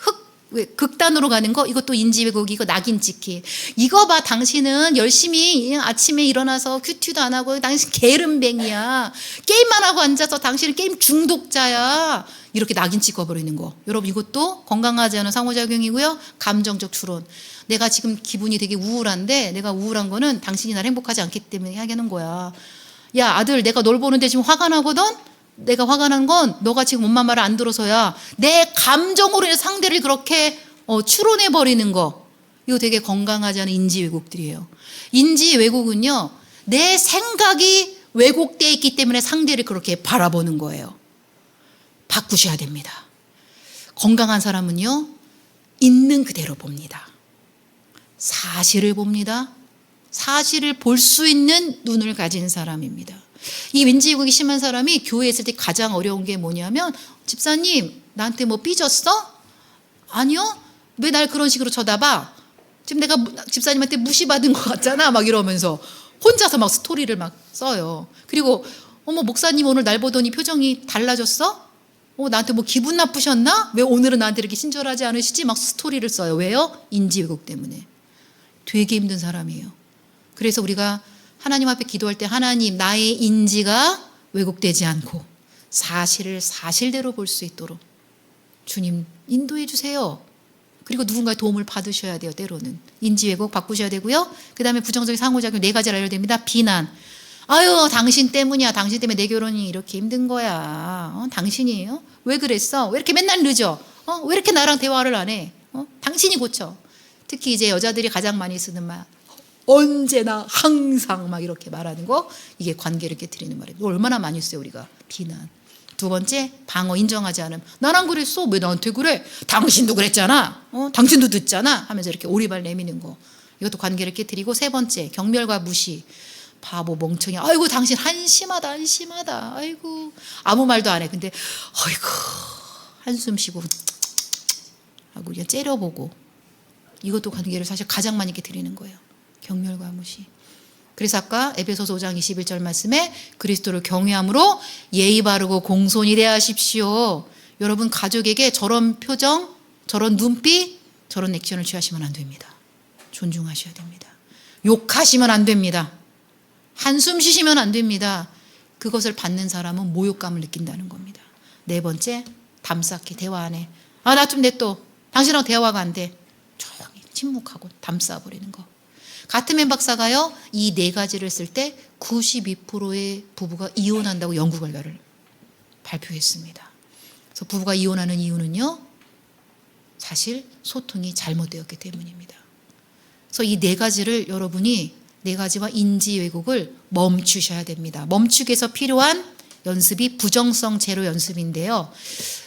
극단으로 가는 거, 이것도 인지 왜곡이고 낙인 찍기. 이거 봐, 당신은 열심히 아침에 일어나서 큐티도 안 하고 당신 게으름뱅이야. 게임만 하고 앉아서 당신은 게임 중독자야. 이렇게 낙인 찍어버리는 거. 여러분, 이것도 건강하지 않은 상호작용이고요. 감정적 추론. 내가 지금 기분이 되게 우울한데, 내가 우울한 거는 당신이 날 행복하지 않기 때문에 하는 거야. 야, 아들, 내가 널 보는데 지금 화가 나거든? 내가 화가 난 건 너가 지금 엄마 말을 안 들어서야. 내 감정으로 상대를 그렇게 추론해 버리는 거. 이거 되게 건강하지 않은 인지 왜곡들이에요. 인지 왜곡은요, 내 생각이 왜곡되어 있기 때문에 상대를 그렇게 바라보는 거예요. 바꾸셔야 됩니다. 건강한 사람은요, 있는 그대로 봅니다. 사실을 봅니다. 사실을 볼 수 있는 눈을 가진 사람입니다. 이 인지 왜곡이 심한 사람이 교회에 있을 때 가장 어려운 게 뭐냐면, 집사님 나한테 뭐 삐졌어? 아니요. 왜 날 그런 식으로 쳐다봐? 지금 내가 집사님한테 무시받은 것 같잖아, 막 이러면서 혼자서 막 스토리를 막 써요. 그리고 어머, 목사님 오늘 날 보더니 표정이 달라졌어? 나한테 뭐 기분 나쁘셨나? 왜 오늘은 나한테 이렇게 친절하지 않으시지? 막 스토리를 써요. 왜요? 인지 왜곡 때문에. 되게 힘든 사람이에요. 그래서 우리가 하나님 앞에 기도할 때, 하나님, 나의 인지가 왜곡되지 않고 사실을 사실대로 볼 수 있도록 주님 인도해 주세요. 그리고 누군가의 도움을 받으셔야 돼요. 때로는 인지 왜곡 바꾸셔야 되고요. 그 다음에 부정적인 상호작용 4가지를 알려야 됩니다. 비난. 아유, 당신 때문이야. 당신 때문에 내 결혼이 이렇게 힘든 거야. 당신이에요? 왜 그랬어? 왜 이렇게 맨날 늦어? 왜 이렇게 나랑 대화를 안 해? 당신이 고쳐. 특히 이제 여자들이 가장 많이 쓰는 말, 언제나 항상 막 이렇게 말하는 거, 이게 관계를 깨트리는 말이에요. 얼마나 많이 써요, 우리가. 비난. 2번째, 방어, 인정하지 않음. 나랑 그랬어? 왜 나한테 그래? 당신도 그랬잖아. 당신도 듣잖아. 하면서 이렇게 오리발 내미는 거. 이것도 관계를 깨트리고. 3번째, 경멸과 무시. 바보, 멍청이. 아이고, 당신 한심하다, 한심하다. 아이고, 아무 말도 안 해. 근데 아이고, 한숨 쉬고 하고 그냥 째려보고. 이것도 관계를 사실 가장 많이 깨트리는 거예요. 경멸과 무시. 그래서 아까 에베소서 5장 21절 말씀에 그리스도를 경외함으로 예의 바르고 공손히 대하십시오. 여러분, 가족에게 저런 표정, 저런 눈빛, 저런 액션을 취하시면 안 됩니다. 존중하셔야 됩니다. 욕하시면 안 됩니다. 한숨 쉬시면 안 됩니다. 그것을 받는 사람은 모욕감을 느낀다는 겁니다. 4번째, 담쌓기. 대화 안 해. 나 좀 냅둬. 당신하고 대화가 안 돼. 조용히 침묵하고 담쌓아버리는 거. 가트맨 박사가요, 이 4가지를 쓸 때 92%의 부부가 이혼한다고 연구 결과를 발표했습니다. 그래서 부부가 이혼하는 이유는요, 사실 소통이 잘못되었기 때문입니다. 그래서 이 4가지를 여러분이 4가지와 인지 왜곡을 멈추셔야 됩니다. 멈추기 위해서 필요한 연습이 부정성 제로 연습인데요.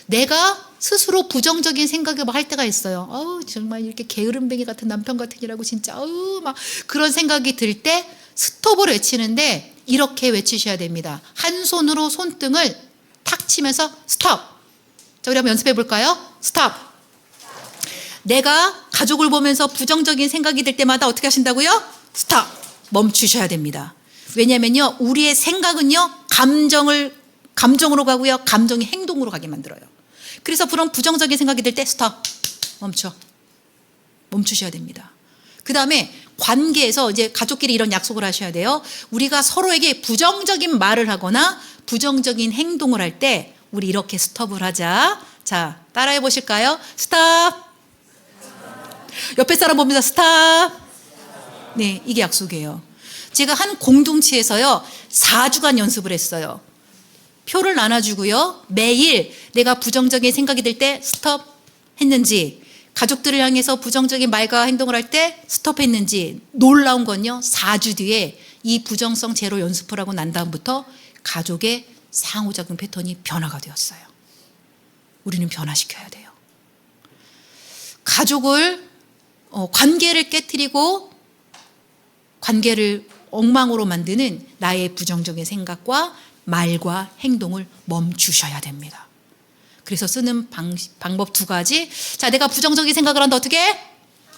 내가 스스로 부정적인 생각을 할 때가 있어요. 정말 이렇게 게으름뱅이 같은 남편 같으니라고 진짜 막 그런 생각이 들 때 스톱을 외치는데, 이렇게 외치셔야 됩니다. 한 손으로 손등을 탁 치면서 스톱. 자, 우리 한번 연습해 볼까요? 스톱. 내가 가족을 보면서 부정적인 생각이 들 때마다 어떻게 하신다고요? 스톱. 멈추셔야 됩니다. 왜냐면요, 우리의 생각은요, 감정으로 가고요, 감정이 행동으로 가게 만들어요. 그래서 그런 부정적인 생각이 들 때 스톱, 멈추셔야 됩니다. 그 다음에 관계에서 이제 가족끼리 이런 약속을 하셔야 돼요. 우리가 서로에게 부정적인 말을 하거나 부정적인 행동을 할 때 우리 이렇게 스톱을 하자. 자, 따라해 보실까요? 스톱. 옆에 사람 보면서 스톱. 네, 이게 약속이에요. 제가 한 공동체에서요, 4주간 연습을 했어요. 표를 나눠주고요, 매일 내가 부정적인 생각이 들 때 스톱 했는지, 가족들을 향해서 부정적인 말과 행동을 할 때 스톱 했는지. 놀라운 건요, 4주 뒤에 이 부정성 제로 연습을 하고 난 다음부터 가족의 상호작용 패턴이 변화가 되었어요. 우리는 변화시켜야 돼요. 가족을, 관계를 깨트리고 관계를 엉망으로 만드는 나의 부정적인 생각과 말과 행동을 멈추셔야 됩니다. 그래서 쓰는 방법 2가지. 자, 내가 부정적인 생각을 한다. 어떻게?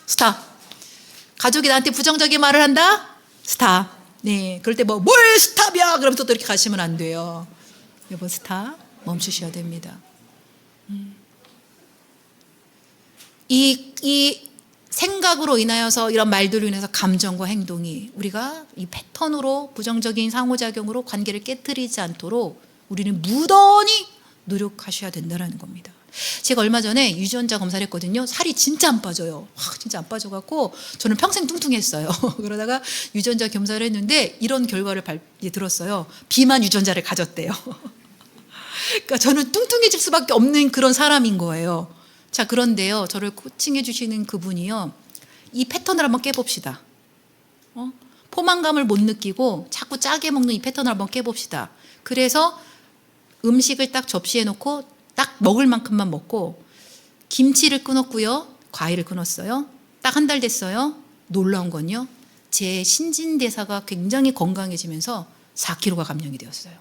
스탑. 가족이 나한테 부정적인 말을 한다. 스탑. 네, 그럴 때 뭘 스탑이야 그러면서 또 이렇게 가시면 안 돼요. 여보 스탑, 멈추셔야 됩니다. 이 생각으로 인하여서 이런 말들로 인해서 감정과 행동이 우리가 이 패턴으로 부정적인 상호작용으로 관계를 깨뜨리지 않도록 우리는 무던히 노력하셔야 된다는 겁니다. 제가 얼마 전에 유전자 검사를 했거든요. 살이 진짜 안 빠져요. 진짜 안 빠져갖고 저는 평생 뚱뚱했어요. 그러다가 유전자 검사를 했는데 이런 결과를 들었어요. 비만 유전자를 가졌대요. 그러니까 저는 뚱뚱해질 수밖에 없는 그런 사람인 거예요. 자, 그런데요, 저를 코칭해 주시는 그분이요, 이 패턴을 한번 깨봅시다. 포만감을 못 느끼고 자꾸 짜게 먹는 이 패턴을 한번 깨봅시다. 그래서 음식을 딱 접시에 놓고 딱 먹을 만큼만 먹고 김치를 끊었고요, 과일을 끊었어요. 딱 한 달 됐어요. 놀라운 건요, 제 신진대사가 굉장히 건강해지면서 4kg가 감량이 되었어요.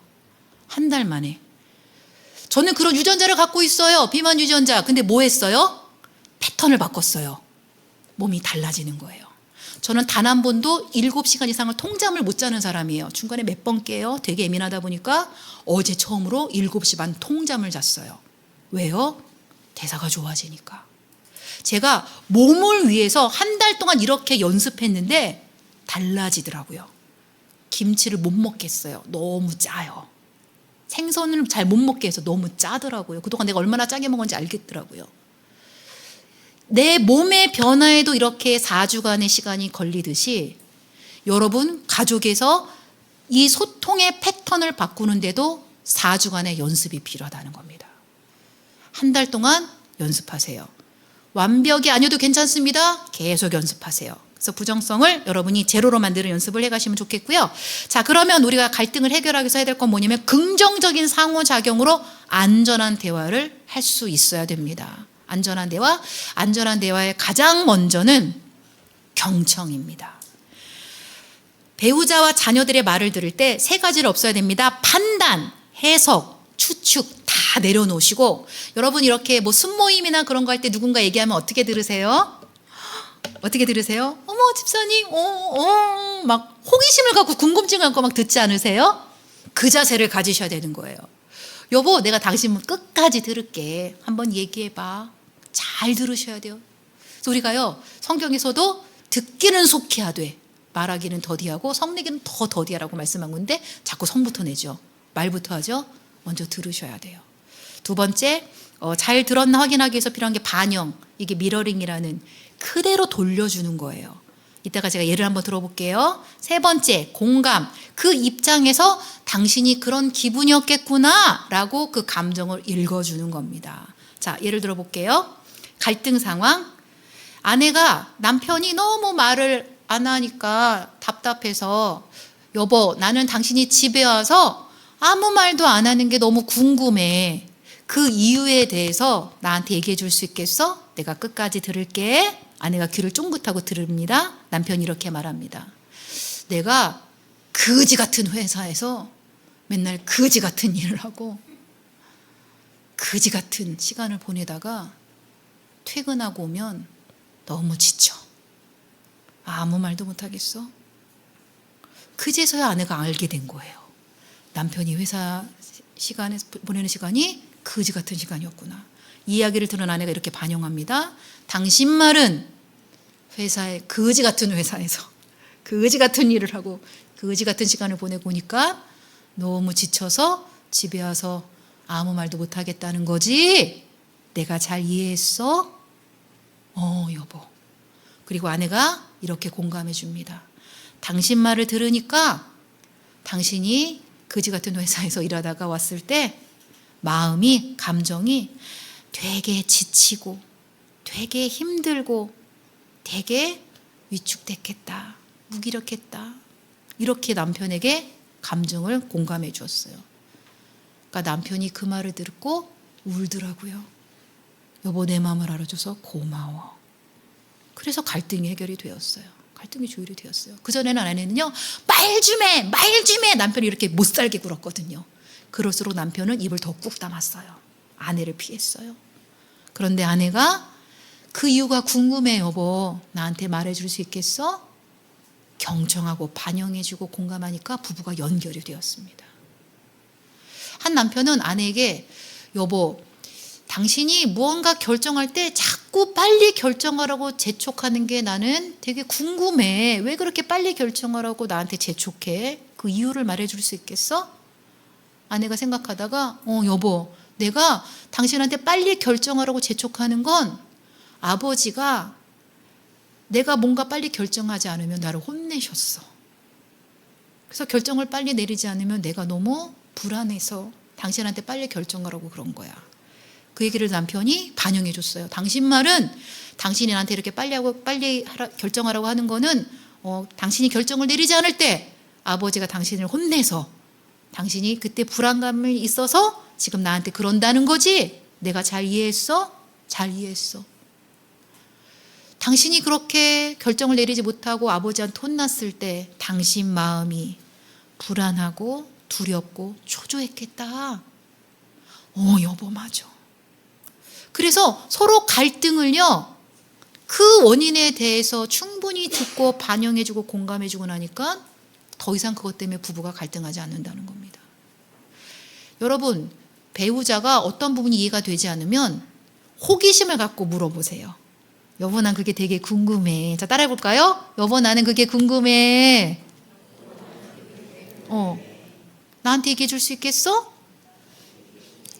한 달 만에. 저는 그런 유전자를 갖고 있어요. 비만 유전자. 근데 뭐 했어요? 패턴을 바꿨어요. 몸이 달라지는 거예요. 저는 단 한 번도 7시간 이상을 통잠을 못 자는 사람이에요. 중간에 몇 번 깨요. 되게 예민하다 보니까 어제 처음으로 7시 반 통잠을 잤어요. 왜요? 대사가 좋아지니까. 제가 몸을 위해서 한 달 동안 이렇게 연습했는데 달라지더라고요. 김치를 못 먹겠어요. 너무 짜요. 생선을 잘 못 먹게 해서 너무 짜더라고요. 그동안 내가 얼마나 짜게 먹었는지 알겠더라고요. 내 몸의 변화에도 이렇게 4주간의 시간이 걸리듯이 여러분 가족에서 이 소통의 패턴을 바꾸는데도 4주간의 연습이 필요하다는 겁니다. 한 달 동안 연습하세요. 완벽이 아니어도 괜찮습니다. 계속 연습하세요. 그래서 부정성을 여러분이 제로로 만드는 연습을 해가시면 좋겠고요. 자, 그러면 우리가 갈등을 해결하기 위해서 해야 될 건 뭐냐면 긍정적인 상호작용으로 안전한 대화를 할 수 있어야 됩니다. 안전한 대화의 가장 먼저는 경청입니다. 배우자와 자녀들의 말을 들을 때 3가지를 없어야 됩니다. 판단, 해석, 추측 다 내려놓으시고, 여러분 이렇게 순모임이나 그런 거 할 때 누군가 얘기하면 어떻게 들으세요? 어떻게 들으세요? 어머 집사님, 막 호기심을 갖고 궁금증을 갖고 막 듣지 않으세요? 그 자세를 가지셔야 되는 거예요. 여보, 내가 당신 끝까지 들을게. 한번 얘기해봐. 잘 들으셔야 돼요. 그래서 우리가요, 성경에서도 듣기는 속히 하되 말하기는 더디하고 성내기는 더 더디하라고 말씀한 건데 자꾸 성부터 내죠. 말부터 하죠. 먼저 들으셔야 돼요. 두 번째, 잘 들었나 확인하기 위해서 필요한 게 반영, 이게 미러링이라는, 그대로 돌려주는 거예요. 이따가 제가 예를 한번 들어볼게요. 세 번째, 공감. 그 입장에서 당신이 그런 기분이었겠구나 라고 그 감정을 읽어주는 겁니다. 자, 예를 들어볼게요. 갈등 상황. 아내가 남편이 너무 말을 안 하니까 답답해서, 여보, 나는 당신이 집에 와서 아무 말도 안 하는 게 너무 궁금해. 그 이유에 대해서 나한테 얘기해 줄 수 있겠어? 내가 끝까지 들을게. 아내가 귀를 쫑긋하고 들읍니다. 남편이 이렇게 말합니다. 내가 거지 같은 회사에서 맨날 거지 같은 일을 하고 거지 같은 시간을 보내다가 퇴근하고 오면 너무 지쳐. 아무 말도 못하겠어. 그제서야 아내가 알게 된 거예요. 남편이 회사 시간에 보내는 시간이 거지 같은 시간이었구나. 이 이야기를 들은 아내가 이렇게 반영합니다. 당신 말은 회사에 거지 같은 회사에서 거지 같은 일을 하고 거지 같은 시간을 보내고 오니까 너무 지쳐서 집에 와서 아무 말도 못하겠다는 거지. 내가 잘 이해했어? 여보. 그리고 아내가 이렇게 공감해 줍니다. 당신 말을 들으니까 당신이 거지 같은 회사에서 일하다가 왔을 때 마음이, 감정이 되게 지치고 되게 힘들고 되게 위축됐겠다, 무기력했다, 이렇게 남편에게 감정을 공감해 주었어요. 그러니까 남편이 그 말을 듣고 울더라고요. 여보, 내 마음을 알아줘서 고마워. 그래서 갈등이 해결이 되었어요. 갈등이 조율이 되었어요. 그전에는 아내는요, 말 좀 해, 말 좀 해. 남편이 이렇게 못살게 굴었거든요. 그럴수록 남편은 입을 더 꾹 담았어요. 아내를 피했어요. 그런데 아내가 그 이유가 궁금해, 여보. 나한테 말해줄 수 있겠어? 경청하고 반영해주고 공감하니까 부부가 연결이 되었습니다. 한 남편은 아내에게 여보, 당신이 무언가 결정할 때 자꾸 빨리 결정하라고 재촉하는 게 나는 되게 궁금해. 왜 그렇게 빨리 결정하라고 나한테 재촉해? 그 이유를 말해줄 수 있겠어? 아내가 생각하다가 여보, 내가 당신한테 빨리 결정하라고 재촉하는 건 아버지가 내가 뭔가 빨리 결정하지 않으면 나를 혼내셨어. 그래서 결정을 빨리 내리지 않으면 내가 너무 불안해서 당신한테 빨리 결정하라고 그런 거야. 그 얘기를 남편이 반영해 줬어요. 당신 말은 당신이 나한테 이렇게 빨리 결정하라고 하는 거는 당신이 결정을 내리지 않을 때 아버지가 당신을 혼내서 당신이 그때 불안감이 있어서 지금 나한테 그런다는 거지. 내가 잘 이해했어? 잘 이해했어. 당신이 그렇게 결정을 내리지 못하고 아버지한테 혼났을 때 당신 마음이 불안하고 두렵고 초조했겠다. 여보, 맞아. 그래서 서로 갈등을요, 그 원인에 대해서 충분히 듣고 반영해주고 공감해주고 나니까 더 이상 그것 때문에 부부가 갈등하지 않는다는 겁니다. 여러분, 배우자가 어떤 부분이 이해가 되지 않으면 호기심을 갖고 물어보세요. 여보, 난 그게 되게 궁금해. 자, 따라해볼까요? 여보, 나는 그게 궁금해. 나한테 얘기해 줄 수 있겠어?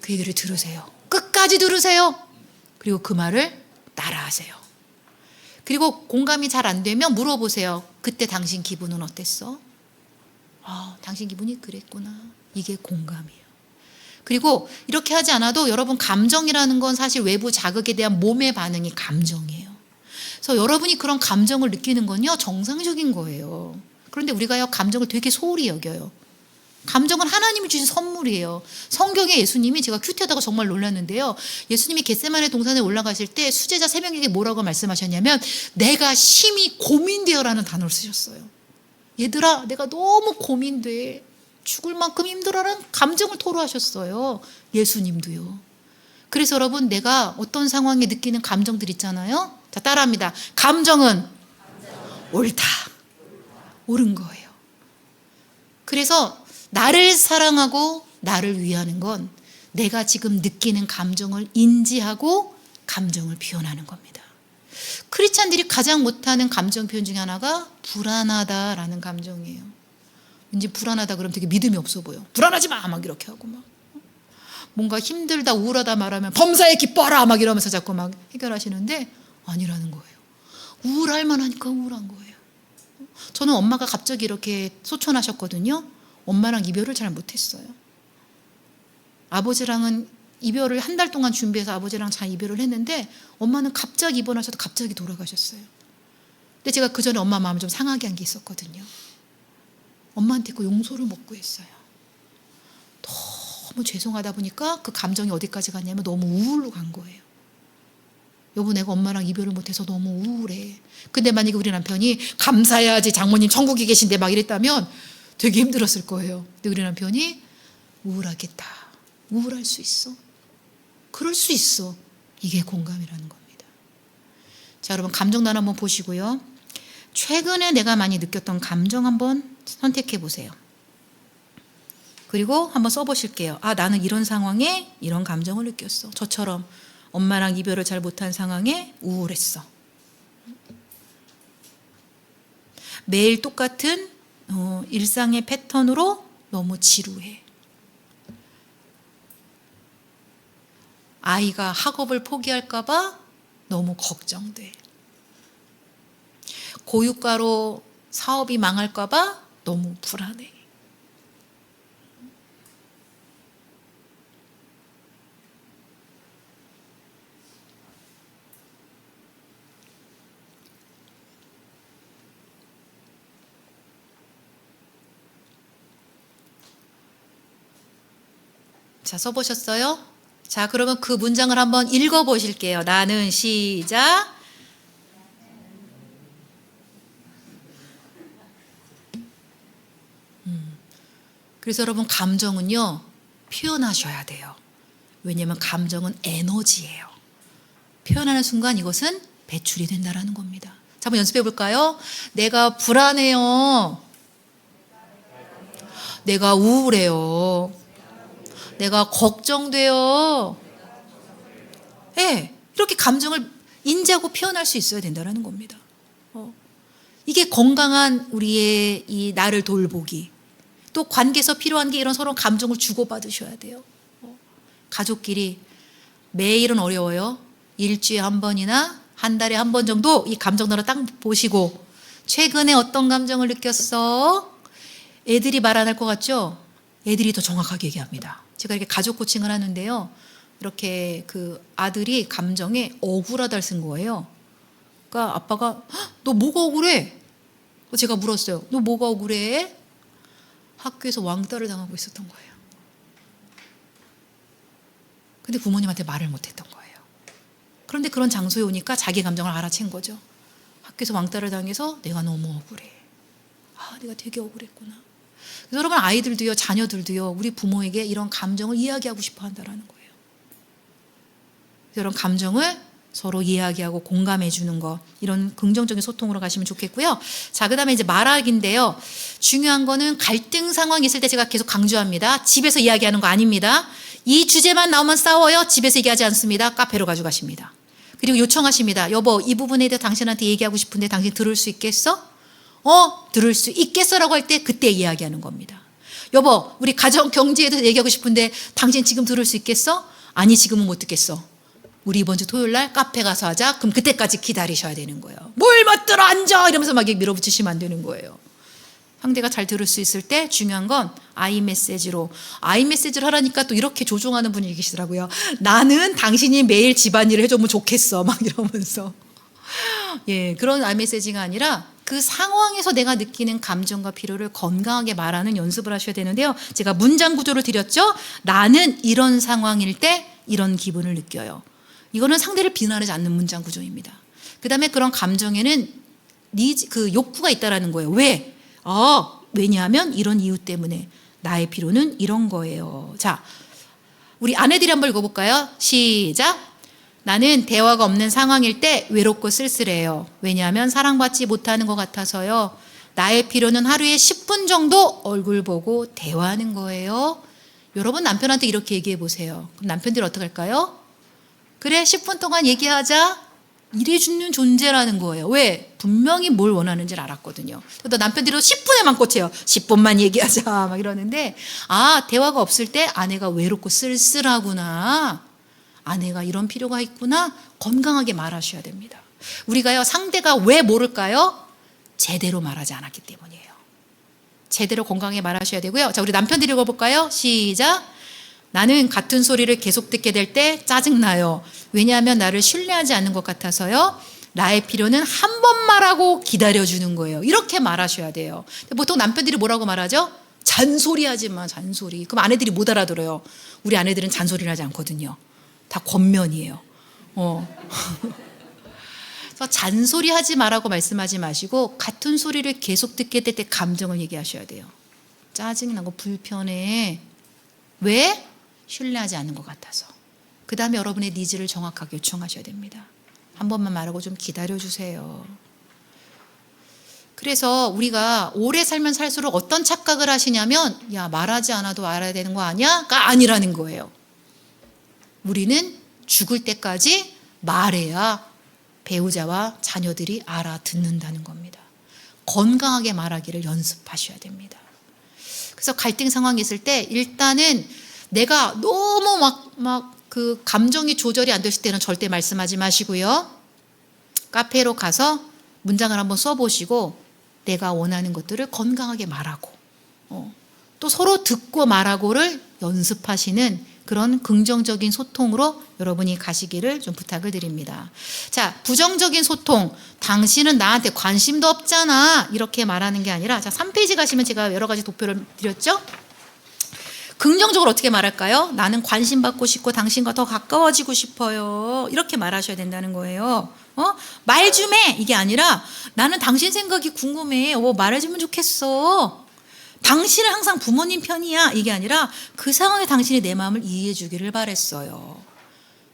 그 얘기를 들으세요. 끝까지 들으세요. 그리고 그 말을 따라하세요. 그리고 공감이 잘 안 되면 물어보세요. 그때 당신 기분은 어땠어? 당신 기분이 그랬구나. 이게 공감이에요. 그리고 이렇게 하지 않아도 여러분, 감정이라는 건 사실 외부 자극에 대한 몸의 반응이 감정이에요. 그래서 여러분이 그런 감정을 느끼는 건요, 정상적인 거예요. 그런데 우리가요, 감정을 되게 소홀히 여겨요. 감정은 하나님이 주신 선물이에요. 성경에 예수님이, 제가 큐티하다가 정말 놀랐는데요, 예수님이 겟세마네 동산에 올라가실 때 수제자 3명에게 뭐라고 말씀하셨냐면 내가 심히 고민되어라는 단어를 쓰셨어요. 얘들아, 내가 너무 고민돼. 죽을 만큼 힘들어라는 감정을 토로하셨어요. 예수님도요. 그래서 여러분, 내가 어떤 상황에 느끼는 감정들 있잖아요. 자, 따라합니다. 감정은 옳다. 옳은 거예요. 그래서 나를 사랑하고 나를 위하는 건 내가 지금 느끼는 감정을 인지하고 감정을 표현하는 겁니다. 크리스찬들이 가장 못하는 감정 표현 중에 하나가 불안하다라는 감정이에요. 왠지 불안하다 그러면 되게 믿음이 없어 보여. 불안하지 마! 막 이렇게 하고 막. 뭔가 힘들다, 우울하다 말하면 범사에 기뻐하라! 막 이러면서 자꾸 막 해결하시는데 아니라는 거예요. 우울할 만하니까 우울한 거예요. 저는 엄마가 갑자기 이렇게 소천하셨거든요. 엄마랑 이별을 잘 못했어요. 아버지랑은 이별을 한 달 동안 준비해서 아버지랑 잘 이별을 했는데 엄마는 갑자기 입원하셔서 갑자기 돌아가셨어요. 근데 제가 그 전에 엄마 마음을 좀 상하게 한 게 있었거든요. 엄마한테 그 용서를 못 구했어요. 너무 죄송하다 보니까 그 감정이 어디까지 갔냐면 너무 우울로 간 거예요. 여보, 내가 엄마랑 이별을 못해서 너무 우울해. 근데 만약에 우리 남편이 감사해야지, 장모님 천국에 계신데 막 이랬다면 되게 힘들었을 거예요. 근데 우리 남편이 우울하겠다. 우울할 수 있어. 그럴 수 있어. 이게 공감이라는 겁니다. 자, 여러분, 감정단 한번 보시고요. 최근에 내가 많이 느꼈던 감정 한번 선택해 보세요. 그리고 한번 써보실게요. 나는 이런 상황에 이런 감정을 느꼈어. 저처럼 엄마랑 이별을 잘 못한 상황에 우울했어. 매일 똑같은 일상의 패턴으로 너무 지루해. 아이가 학업을 포기할까 봐 너무 걱정돼. 고유가로 사업이 망할까 봐 너무 불안해. 자, 써보셨어요? 자, 그러면 그 문장을 한번 읽어보실게요. 나는 시작. 그래서 여러분, 감정은요, 표현하셔야 돼요. 왜냐하면 감정은 에너지예요. 표현하는 순간 이것은 배출이 된다는 겁니다. 자, 한번 연습해 볼까요? 내가 불안해요. 내가 우울해요. 내가 걱정돼요. 네, 이렇게 감정을 인지하고 표현할 수 있어야 된다는 겁니다. 이게 건강한 우리의 이 나를 돌보기. 또 관계에서 필요한 게 이런 서로 감정을 주고받으셔야 돼요. 가족끼리 매일은 어려워요. 일주일에 한 번이나 한 달에 한 번 정도 이 감정들을 딱 보시고 최근에 어떤 감정을 느꼈어? 애들이 말 안 할 것 같죠? 애들이 더 정확하게 얘기합니다. 제가 이렇게 가족 코칭을 하는데요. 이렇게 그 아들이 감정에 억울하다를 쓴 거예요. 그러니까 아빠가 너 뭐가 억울해? 제가 물었어요. 너 뭐가 억울해? 학교에서 왕따를 당하고 있었던 거예요. 근데 부모님한테 말을 못했던 거예요. 그런데 그런 장소에 오니까 자기 감정을 알아챈 거죠. 학교에서 왕따를 당해서 내가 너무 억울해. 아, 내가 되게 억울했구나. 그래서 여러분 아이들도요, 자녀들도요, 우리 부모에게 이런 감정을 이야기하고 싶어 한다는 거예요. 이런 감정을 서로 이야기하고 공감해 주는 거, 이런 긍정적인 소통으로 가시면 좋겠고요. 자, 그 다음에 이제 말하기인데요. 중요한 거는 갈등 상황이 있을 때 제가 계속 강조합니다. 집에서 이야기하는 거 아닙니다. 이 주제만 나오면 싸워요. 집에서 얘기하지 않습니다. 카페로 가져가십니다. 그리고 요청하십니다. 여보, 이 부분에 대해 당신한테 얘기하고 싶은데 당신 들을 수 있겠어? 들을 수 있겠어라고 할 때 그때 이야기하는 겁니다. 여보, 우리 가정 경제에 대해서 얘기하고 싶은데 당신 지금 들을 수 있겠어? 아니, 지금은 못 듣겠어. 우리 이번 주 토요일 날 카페 가서 하자. 그럼 그때까지 기다리셔야 되는 거예요. 뭘 못 들어 앉아 이러면서 막 밀어붙이시면 안 되는 거예요. 상대가 잘 들을 수 있을 때 중요한 건 아이메시지로 하라니까 또 이렇게 조종하는 분이 계시더라고요. 나는 당신이 매일 집안일을 해주면 좋겠어 막 이러면서 예, 그런 아이메시지가 아니라 그 상황에서 내가 느끼는 감정과 필요를 건강하게 말하는 연습을 하셔야 되는데요. 제가 문장 구조를 드렸죠. 나는 이런 상황일 때 이런 기분을 느껴요. 이거는 상대를 비난하지 않는 문장 구조입니다. 그 다음에 그런 감정에는 그 욕구가 있다라는 거예요. 왜? 왜냐하면 이런 이유 때문에 나의 필요는 이런 거예요. 자, 우리 아내들이 한번 읽어볼까요? 시작. 나는 대화가 없는 상황일 때 외롭고 쓸쓸해요. 왜냐하면 사랑받지 못하는 것 같아서요. 나의 필요는 하루에 10분 정도 얼굴 보고 대화하는 거예요. 여러분 남편한테 이렇게 얘기해 보세요. 그럼 남편들이 어떻게 할까요? 그래, 10분 동안 얘기하자. 이래 주는 존재라는 거예요. 왜? 분명히 뭘 원하는지를 알았거든요. 또 남편들이 10분에만 꽂혀요. 10분만 얘기하자 막 이러는데 대화가 없을 때 아내가 외롭고 쓸쓸하구나. 아내가 이런 필요가 있구나. 건강하게 말하셔야 됩니다. 우리가요, 상대가 왜 모를까요? 제대로 말하지 않았기 때문이에요. 제대로 건강하게 말하셔야 되고요. 자, 우리 남편들이 읽어볼까요? 시작. 나는 같은 소리를 계속 듣게 될 때 짜증나요. 왜냐하면 나를 신뢰하지 않는 것 같아서요. 나의 필요는 한 번 말하고 기다려주는 거예요. 이렇게 말하셔야 돼요. 보통 남편들이 뭐라고 말하죠? 잔소리하지 마, 잔소리. 그럼 아내들이 못 알아들어요. 우리 아내들은 잔소리를 하지 않거든요. 다 권면이에요. 그래서 잔소리하지 마라고 말씀하지 마시고 같은 소리를 계속 듣게 될 때 감정을 얘기하셔야 돼요. 짜증나고 불편해. 왜? 신뢰하지 않는 것 같아서. 그 다음에 여러분의 니즈를 정확하게 요청하셔야 됩니다. 한 번만 말하고 좀 기다려주세요. 그래서 우리가 오래 살면 살수록 어떤 착각을 하시냐면 야, 말하지 않아도 알아야 되는 거 아니야?가 아니라는 거예요. 우리는 죽을 때까지 말해야 배우자와 자녀들이 알아듣는다는 겁니다. 건강하게 말하기를 연습하셔야 됩니다. 그래서 갈등 상황이 있을 때 일단은 내가 너무 그 감정이 조절이 안 되실 때는 절대 말씀하지 마시고요. 카페로 가서 문장을 한번 써보시고 내가 원하는 것들을 건강하게 말하고 또 서로 듣고 말하고를 연습하시는 그런 긍정적인 소통으로 여러분이 가시기를 좀 부탁을 드립니다. 자, 부정적인 소통. 당신은 나한테 관심도 없잖아. 이렇게 말하는 게 아니라 자, 3페이지 가시면 제가 여러 가지 도표를 드렸죠. 긍정적으로 어떻게 말할까요? 나는 관심 받고 싶고 당신과 더 가까워지고 싶어요. 이렇게 말하셔야 된다는 거예요. 말 좀 해. 이게 아니라 나는 당신 생각이 궁금해. 말해주면 좋겠어. 당신은 항상 부모님 편이야. 이게 아니라 그 상황에 당신이 내 마음을 이해해 주기를 바랬어요.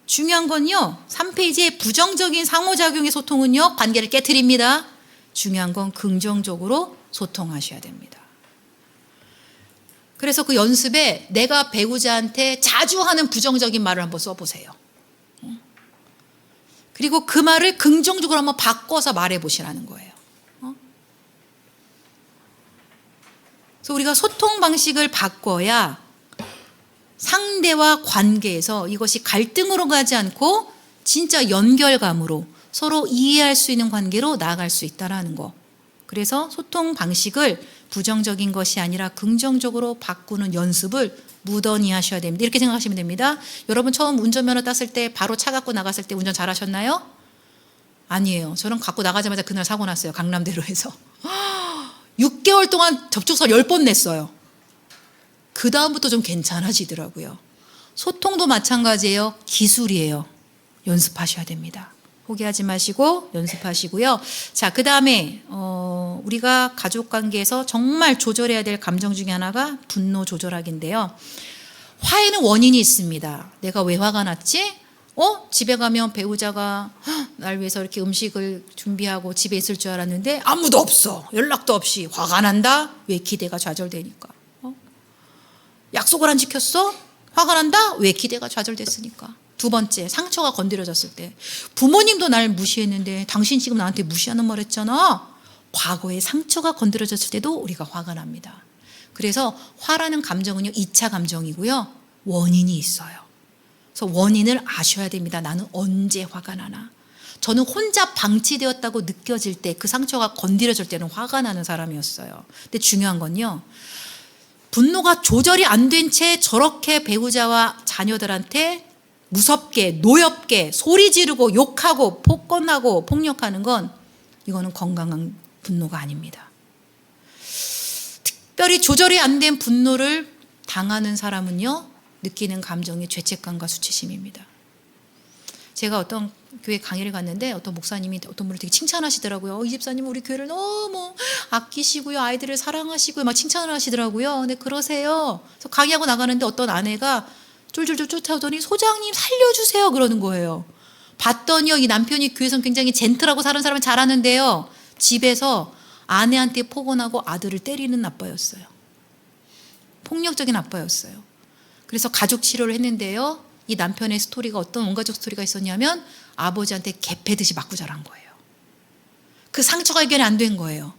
중요한 건요. 3페이지의 부정적인 상호작용의 소통은요. 관계를 깨트립니다. 중요한 건 긍정적으로 소통하셔야 됩니다. 그래서 그 연습에 내가 배우자한테 자주 하는 부정적인 말을 한번 써보세요. 그리고 그 말을 긍정적으로 한번 바꿔서 말해보시라는 거예요. 그래서 우리가 소통 방식을 바꿔야 상대와 관계에서 이것이 갈등으로 가지 않고 진짜 연결감으로 서로 이해할 수 있는 관계로 나아갈 수 있다는 거. 그래서 소통 방식을 부정적인 것이 아니라 긍정적으로 바꾸는 연습을 무던히 하셔야 됩니다. 이렇게 생각하시면 됩니다. 여러분 처음 운전면허 땄을 때 바로 차 갖고 나갔을 때 운전 잘하셨나요? 아니에요. 저는 갖고 나가자마자 그날 사고 났어요. 강남대로에서. 6개월 동안 접촉서 10번 냈어요. 그 다음부터 좀 괜찮아지더라고요. 소통도 마찬가지예요. 기술이에요. 연습하셔야 됩니다. 포기하지 마시고 연습하시고요. 자, 그 다음에 우리가 가족관계에서 정말 조절해야 될 감정 중에 하나가 분노 조절하기인데요. 화에는 원인이 있습니다. 내가 왜 화가 났지? 집에 가면 배우자가 날 위해서 이렇게 음식을 준비하고 집에 있을 줄 알았는데 아무도 없어. 연락도 없이 화가 난다? 왜? 기대가 좌절되니까. 약속을 안 지켰어? 화가 난다? 왜? 기대가 좌절됐으니까. 두 번째, 상처가 건드려졌을 때. 부모님도 날 무시했는데 당신 지금 나한테 무시하는 말 했잖아. 과거에 상처가 건드려졌을 때도 우리가 화가 납니다. 그래서 화라는 감정은요, 2차 감정이고요. 원인이 있어요. 그래서 원인을 아셔야 됩니다. 나는 언제 화가 나나. 저는 혼자 방치되었다고 느껴질 때, 그 상처가 건드려질 때는 화가 나는 사람이었어요. 근데 중요한 건요, 분노가 조절이 안 된 채 저렇게 배우자와 자녀들한테 무섭게, 노엽게 소리 지르고 욕하고 폭언하고 폭력하는 건 이거는 건강한 분노가 아닙니다. 특별히 조절이 안 된 분노를 당하는 사람은요, 느끼는 감정이 죄책감과 수치심입니다. 제가 어떤 교회 강의를 갔는데 어떤 목사님이 어떤 분을 되게 칭찬하시더라고요. 이 집사님 우리 교회를 너무 아끼시고요. 아이들을 사랑하시고요. 막 칭찬을 하시더라고요. 근데 그러세요. 그래서 강의하고 나가는데 어떤 아내가 쫄쫄쫄 쫓아오더니 소장님 살려주세요 그러는 거예요. 봤더니요, 이 남편이 교회에서 굉장히 젠틀하고 사는 사람은 잘하는데요, 집에서 아내한테 폭언하고 아들을 때리는 아빠였어요. 폭력적인 아빠였어요. 그래서 가족 치료를 했는데요, 이 남편의 스토리가 어떤 원가족 스토리가 있었냐면 아버지한테 개패듯이 맞고 자란 거예요. 그 상처가 해결이 안 된 거예요.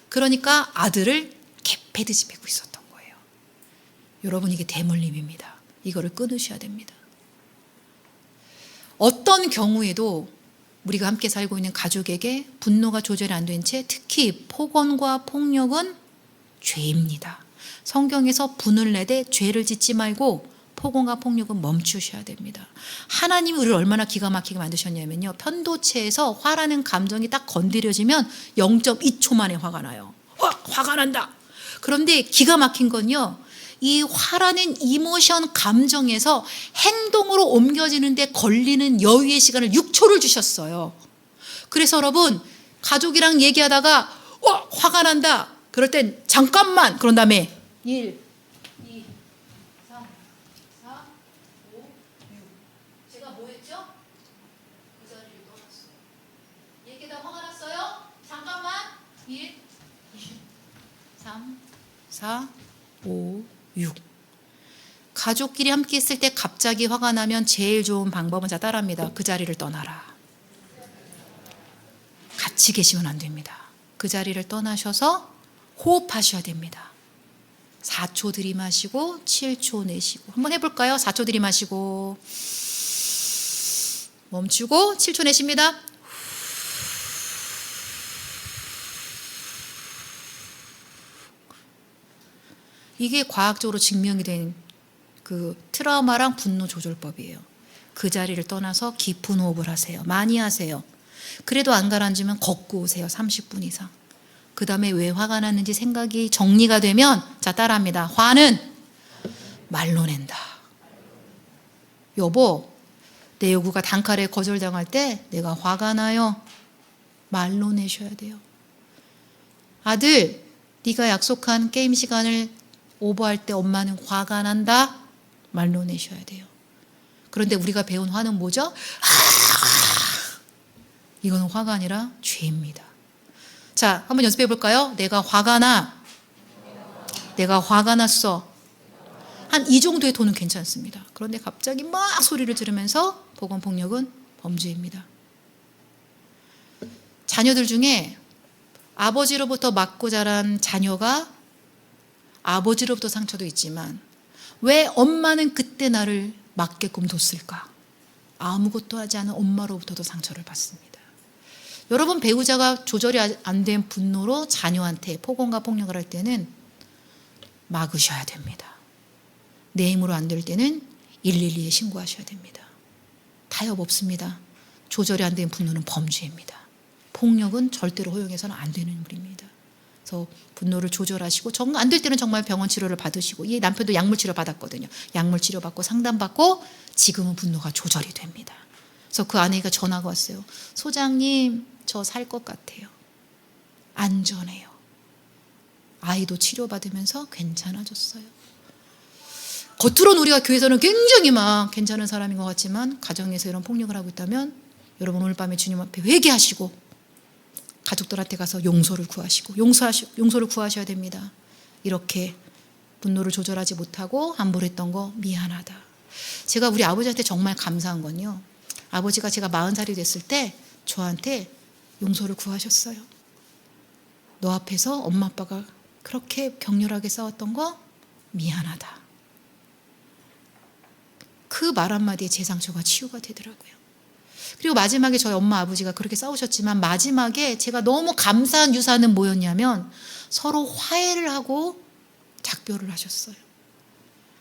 그러니까 아들을 개패듯이 베고 있었던 거예요. 여러분, 이게 대물림입니다. 이거를 끊으셔야 됩니다. 어떤 경우에도 우리가 함께 살고 있는 가족에게 분노가 조절이 안 된 채 특히 폭언과 폭력은 죄입니다. 성경에서 분을 내되 죄를 짓지 말고 폭언과 폭력은 멈추셔야 됩니다. 하나님이 우리를 얼마나 기가 막히게 만드셨냐면요, 편도체에서 화라는 감정이 딱 건드려지면 0.2초 만에 화가 나요. 화가 난다. 그런데 기가 막힌 건요, 이 화라는 이모션 감정에서 행동으로 옮겨지는데 걸리는 여유의 시간을 6초를 주셨어요. 그래서 여러분, 가족이랑 얘기하다가 화가 난다. 그럴 땐 잠깐만, 그런 다음에 1, 2, 3, 4, 5, 6. 제가 뭐 했죠? 그 자리를 떠났어요. 얘기다 화가 났어요? 잠깐만. 1, 2, 3, 4, 5, 6. 가족끼리 함께 있을 때 갑자기 화가 나면 제일 좋은 방법은, 자 따라합니다. 그 자리를 떠나라. 같이 계시면 안 됩니다. 그 자리를 떠나셔서 호흡하셔야 됩니다. 4초 들이마시고 7초 내쉬고. 한번 해볼까요? 4초 들이마시고 멈추고 7초 내쉽니다. 이게 과학적으로 증명이 된 그 트라우마랑 분노 조절법이에요. 그 자리를 떠나서 깊은 호흡을 하세요. 많이 하세요. 그래도 안 가라앉으면 걷고 오세요. 30분 이상. 그 다음에 왜 화가 났는지 생각이 정리가 되면, 자 따라합니다. 화는 말로 낸다. 여보, 내 요구가 단칼에 거절당할 때 내가 화가 나요. 말로 내셔야 돼요. 아들, 네가 약속한 게임 시간을 오버할 때 엄마는 화가 난다. 말로 내셔야 돼요. 그런데 우리가 배운 화는 뭐죠? 이거는 화가 아니라 죄입니다. 자, 한번 연습해 볼까요? 내가 화가 났어. 한 이 정도의 톤은 괜찮습니다. 그런데 갑자기 막 소리를 지르면서 보건폭력은 범죄입니다. 자녀들 중에 아버지로부터 맞고 자란 자녀가 아버지로부터 상처도 있지만 왜 엄마는 그때 나를 맞게끔 뒀을까? 아무것도 하지 않은 엄마로부터도 상처를 받습니다. 여러분, 배우자가 조절이 안 된 분노로 자녀한테 폭언과 폭력을 할 때는 막으셔야 됩니다. 내 힘으로 안 될 때는 112에 신고하셔야 됩니다. 타협 없습니다. 조절이 안 된 분노는 범죄입니다. 폭력은 절대로 허용해서는 안 되는 일입니다. 그래서 분노를 조절하시고 안 될 때는 정말 병원 치료를 받으시고, 이 남편도 약물 치료 받았거든요. 약물 치료 받고 상담받고 지금은 분노가 조절이 됩니다. 그래서 그 아내가 전화가 왔어요. 소장님, 저 살 것 같아요. 안전해요. 아이도 치료받으면서 괜찮아졌어요. 겉으로는 우리가 교회에서는 굉장히 막 괜찮은 사람인 것 같지만 가정에서 이런 폭력을 하고 있다면 여러분, 오늘 밤에 주님 앞에 회개하시고 가족들한테 가서 용서를 구하시고 용서를 구하셔야 됩니다. 이렇게 분노를 조절하지 못하고 함부로 했던 거 미안하다. 제가 우리 아버지한테 정말 감사한 건요, 아버지가 제가 40살이 됐을 때 저한테 용서를 구하셨어요. 너 앞에서 엄마 아빠가 그렇게 격렬하게 싸웠던 거 미안하다. 그 말 한마디에 제 상처가 치유가 되더라고요. 그리고 마지막에 저희 엄마 아버지가 그렇게 싸우셨지만 마지막에 제가 너무 감사한 유산은 뭐였냐면 서로 화해를 하고 작별을 하셨어요.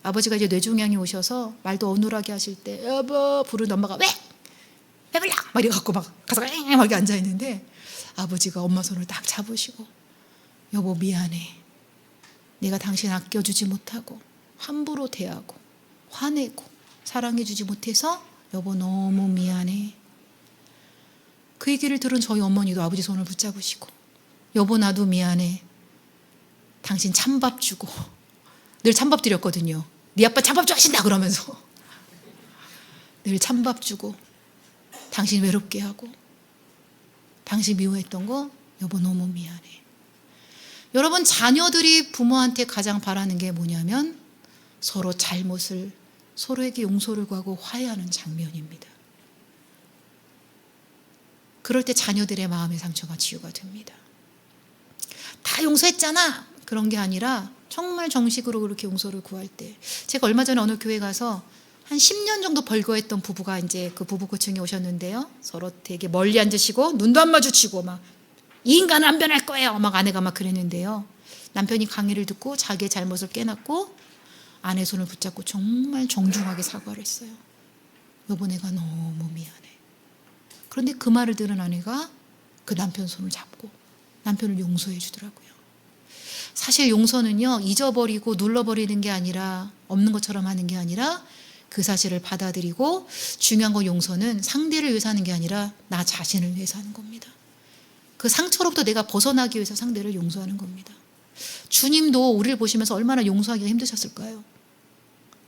아버지가 이제 뇌종양이 오셔서 말도 어눌하게 하실 때 여보 부르는 엄마가 왜 불러? 막 이래갖고 막 가서 막 이렇게 앉아있는데 아버지가 엄마 손을 딱 잡으시고 여보 미안해. 내가 당신 아껴주지 못하고 함부로 대하고 화내고 사랑해주지 못해서 여보 너무 미안해. 그 얘기를 들은 저희 어머니도 아버지 손을 붙잡으시고 여보 나도 미안해. 당신 찬밥 주고 늘 찬밥 드렸거든요. 네 아빠 찬밥 좋아하신다 그러면서 늘 찬밥 주고 당신 외롭게 하고 당신 미워했던 거 여보 너무 미안해. 여러분, 자녀들이 부모한테 가장 바라는 게 뭐냐면 서로 잘못을 서로에게 용서를 구하고 화해하는 장면입니다. 그럴 때 자녀들의 마음의 상처가 치유가 됩니다. 다 용서했잖아 그런 게 아니라 정말 정식으로 그렇게 용서를 구할 때, 제가 얼마 전에 어느 교회 가서 한 10년 정도 벌거했던 부부가 이제 그 부부 고층에 오셨는데요. 서로 되게 멀리 앉으시고 눈도 안 마주치고 막 이 인간은 안 변할 거예요 막 아내가 막 그랬는데요. 남편이 강의를 듣고 자기의 잘못을 깨닫고 아내 손을 붙잡고 정말 정중하게 사과를 했어요. 여보 내가 너무 미안해. 그런데 그 말을 들은 아내가 그 남편 손을 잡고 남편을 용서해 주더라고요. 사실 용서는요, 잊어버리고 눌러버리는 게 아니라, 없는 것처럼 하는 게 아니라 그 사실을 받아들이고, 중요한 건 용서는 상대를 위해서 하는 게 아니라 나 자신을 위해서 하는 겁니다. 그 상처로부터 내가 벗어나기 위해서 상대를 용서하는 겁니다. 주님도 우리를 보시면서 얼마나 용서하기가 힘드셨을까요?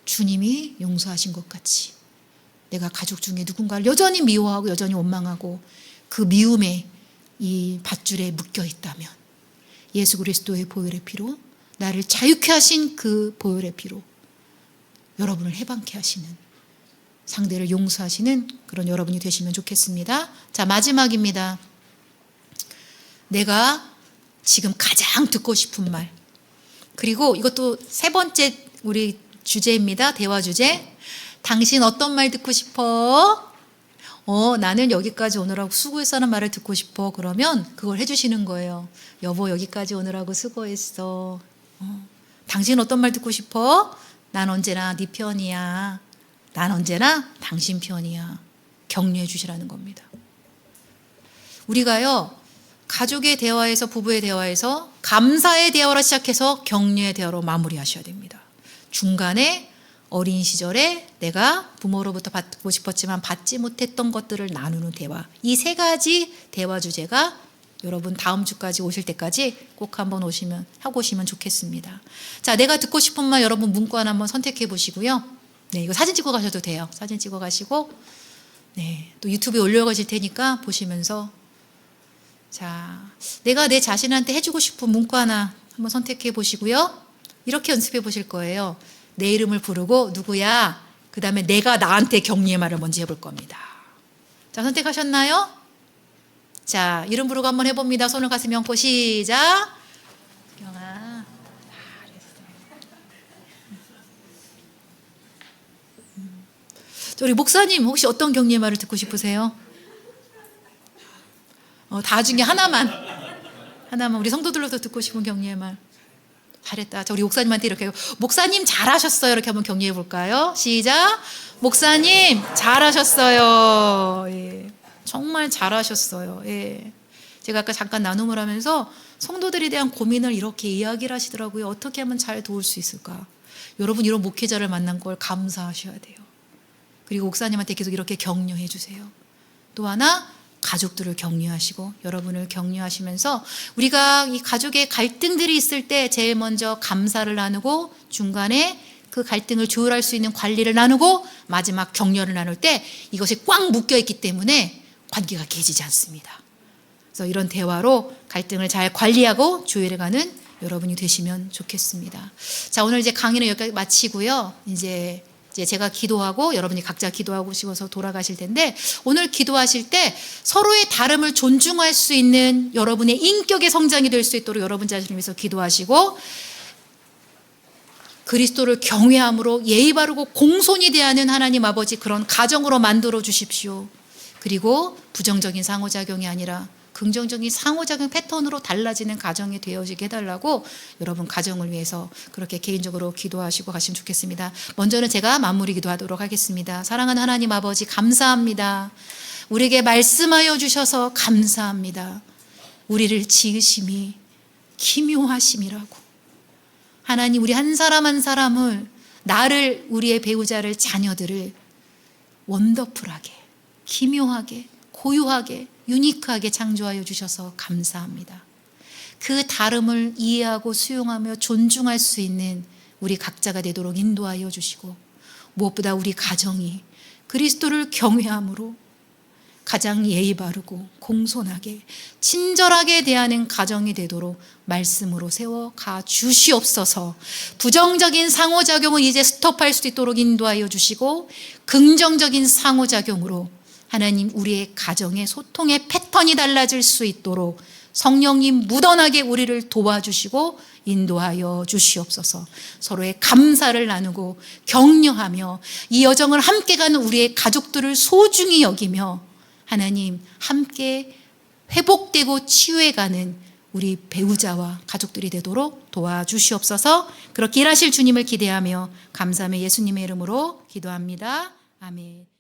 주님이 용서하신 것 같이 내가 가족 중에 누군가를 여전히 미워하고 여전히 원망하고 그 미움에 이 밧줄에 묶여 있다면 예수 그리스도의 보혈의 피로, 나를 자유케 하신 그 보혈의 피로 여러분을 해방케 하시는, 상대를 용서하시는 그런 여러분이 되시면 좋겠습니다. 자, 마지막입니다. 내가 지금 가장 듣고 싶은 말, 그리고 이것도 세 번째 우리 주제입니다. 대화 주제. 당신 어떤 말 듣고 싶어? 나는 여기까지 오느라고 수고했어라는 말을 듣고 싶어. 그러면 그걸 해주시는 거예요. 여보 여기까지 오느라고 수고했어. 당신 어떤 말 듣고 싶어? 난 언제나 네 편이야. 난 언제나 당신 편이야. 격려해 주시라는 겁니다. 우리가요, 가족의 대화에서, 부부의 대화에서 감사의 대화로 시작해서 격려의 대화로 마무리하셔야 됩니다. 중간에 어린 시절에 내가 부모로부터 받고 싶었지만 받지 못했던 것들을 나누는 대화, 이 세 가지 대화 주제가 여러분 다음 주까지 오실 때까지 꼭 한번 하고 오시면 좋겠습니다. 자, 내가 듣고 싶은 말 여러분 문구 하나 한번 선택해 보시고요. 네, 이거 사진 찍고 가셔도 돼요. 사진 찍어 가시고, 네, 또 유튜브에 올려가실 테니까 보시면서, 자, 내가 내 자신한테 해주고 싶은 문구 하나 한번 선택해 보시고요. 이렇게 연습해 보실 거예요. 내 이름을 부르고 누구야? 그 다음에 내가 나한테 격려의 말을 먼저 해볼 겁니다. 자, 선택하셨나요? 자, 이름 부르고 한번 해봅니다. 손을 가슴에 얹고 시작. 경아. 우리 목사님 혹시 어떤 격려의 말을 듣고 싶으세요? 다 중에 하나만 우리 성도들로도 듣고 싶은 격려의 말. 잘했다. 자, 우리 목사님한테 이렇게 목사님 잘하셨어요. 이렇게 한번 격려해 볼까요? 시작. 목사님 잘하셨어요. 예. 정말 잘하셨어요. 예. 제가 아까 잠깐 나눔을 하면서 성도들에 대한 고민을 이렇게 이야기를 하시더라고요. 어떻게 하면 잘 도울 수 있을까? 여러분 이런 목회자를 만난 걸 감사하셔야 돼요. 그리고 목사님한테 계속 이렇게 격려해 주세요. 또 하나 가족들을 격려하시고 여러분을 격려하시면서 우리가 이 가족의 갈등들이 있을 때 제일 먼저 감사를 나누고 중간에 그 갈등을 조율할 수 있는 관리를 나누고 마지막 격려를 나눌 때 이것이 꽉 묶여 있기 때문에 관계가 깨지지 않습니다. 그래서 이런 대화로 갈등을 잘 관리하고 조율해가는 여러분이 되시면 좋겠습니다. 자, 오늘 이제 강의는 여기까지 마치고요. 이제 제가 기도하고 여러분이 각자 기도하고 싶어서 돌아가실 텐데 오늘 기도하실 때 서로의 다름을 존중할 수 있는 여러분의 인격의 성장이 될 수 있도록 여러분 자신을 위해서 기도하시고 그리스도를 경외함으로 예의 바르고 공손히 대하는 하나님 아버지 그런 가정으로 만들어 주십시오. 그리고 부정적인 상호작용이 아니라 긍정적인 상호작용 패턴으로 달라지는 가정이 되어지게 해달라고 여러분 가정을 위해서 그렇게 개인적으로 기도하시고 가시면 좋겠습니다. 먼저는 제가 마무리 기도하도록 하겠습니다. 사랑하는 하나님 아버지 감사합니다. 우리에게 말씀하여 주셔서 감사합니다. 우리를 지으심이 기묘하심이라고. 하나님 우리 한 사람 한 사람을 나를 우리의 배우자를 자녀들을 원더풀하게 기묘하게 고유하게 유니크하게 창조하여 주셔서 감사합니다. 그 다름을 이해하고 수용하며 존중할 수 있는 우리 각자가 되도록 인도하여 주시고 무엇보다 우리 가정이 그리스도를 경외함으로 가장 예의 바르고 공손하게 친절하게 대하는 가정이 되도록 말씀으로 세워가 주시옵소서. 부정적인 상호작용을 이제 스톱할 수 있도록 인도하여 주시고 긍정적인 상호작용으로 하나님 우리의 가정의 소통의 패턴이 달라질 수 있도록 성령님 묻어나게 우리를 도와주시고 인도하여 주시옵소서. 서로의 감사를 나누고 격려하며 이 여정을 함께 가는 우리의 가족들을 소중히 여기며 하나님 함께 회복되고 치유해가는 우리 배우자와 가족들이 되도록 도와주시옵소서. 그렇게 일하실 주님을 기대하며 감사함의 예수님의 이름으로 기도합니다. 아멘.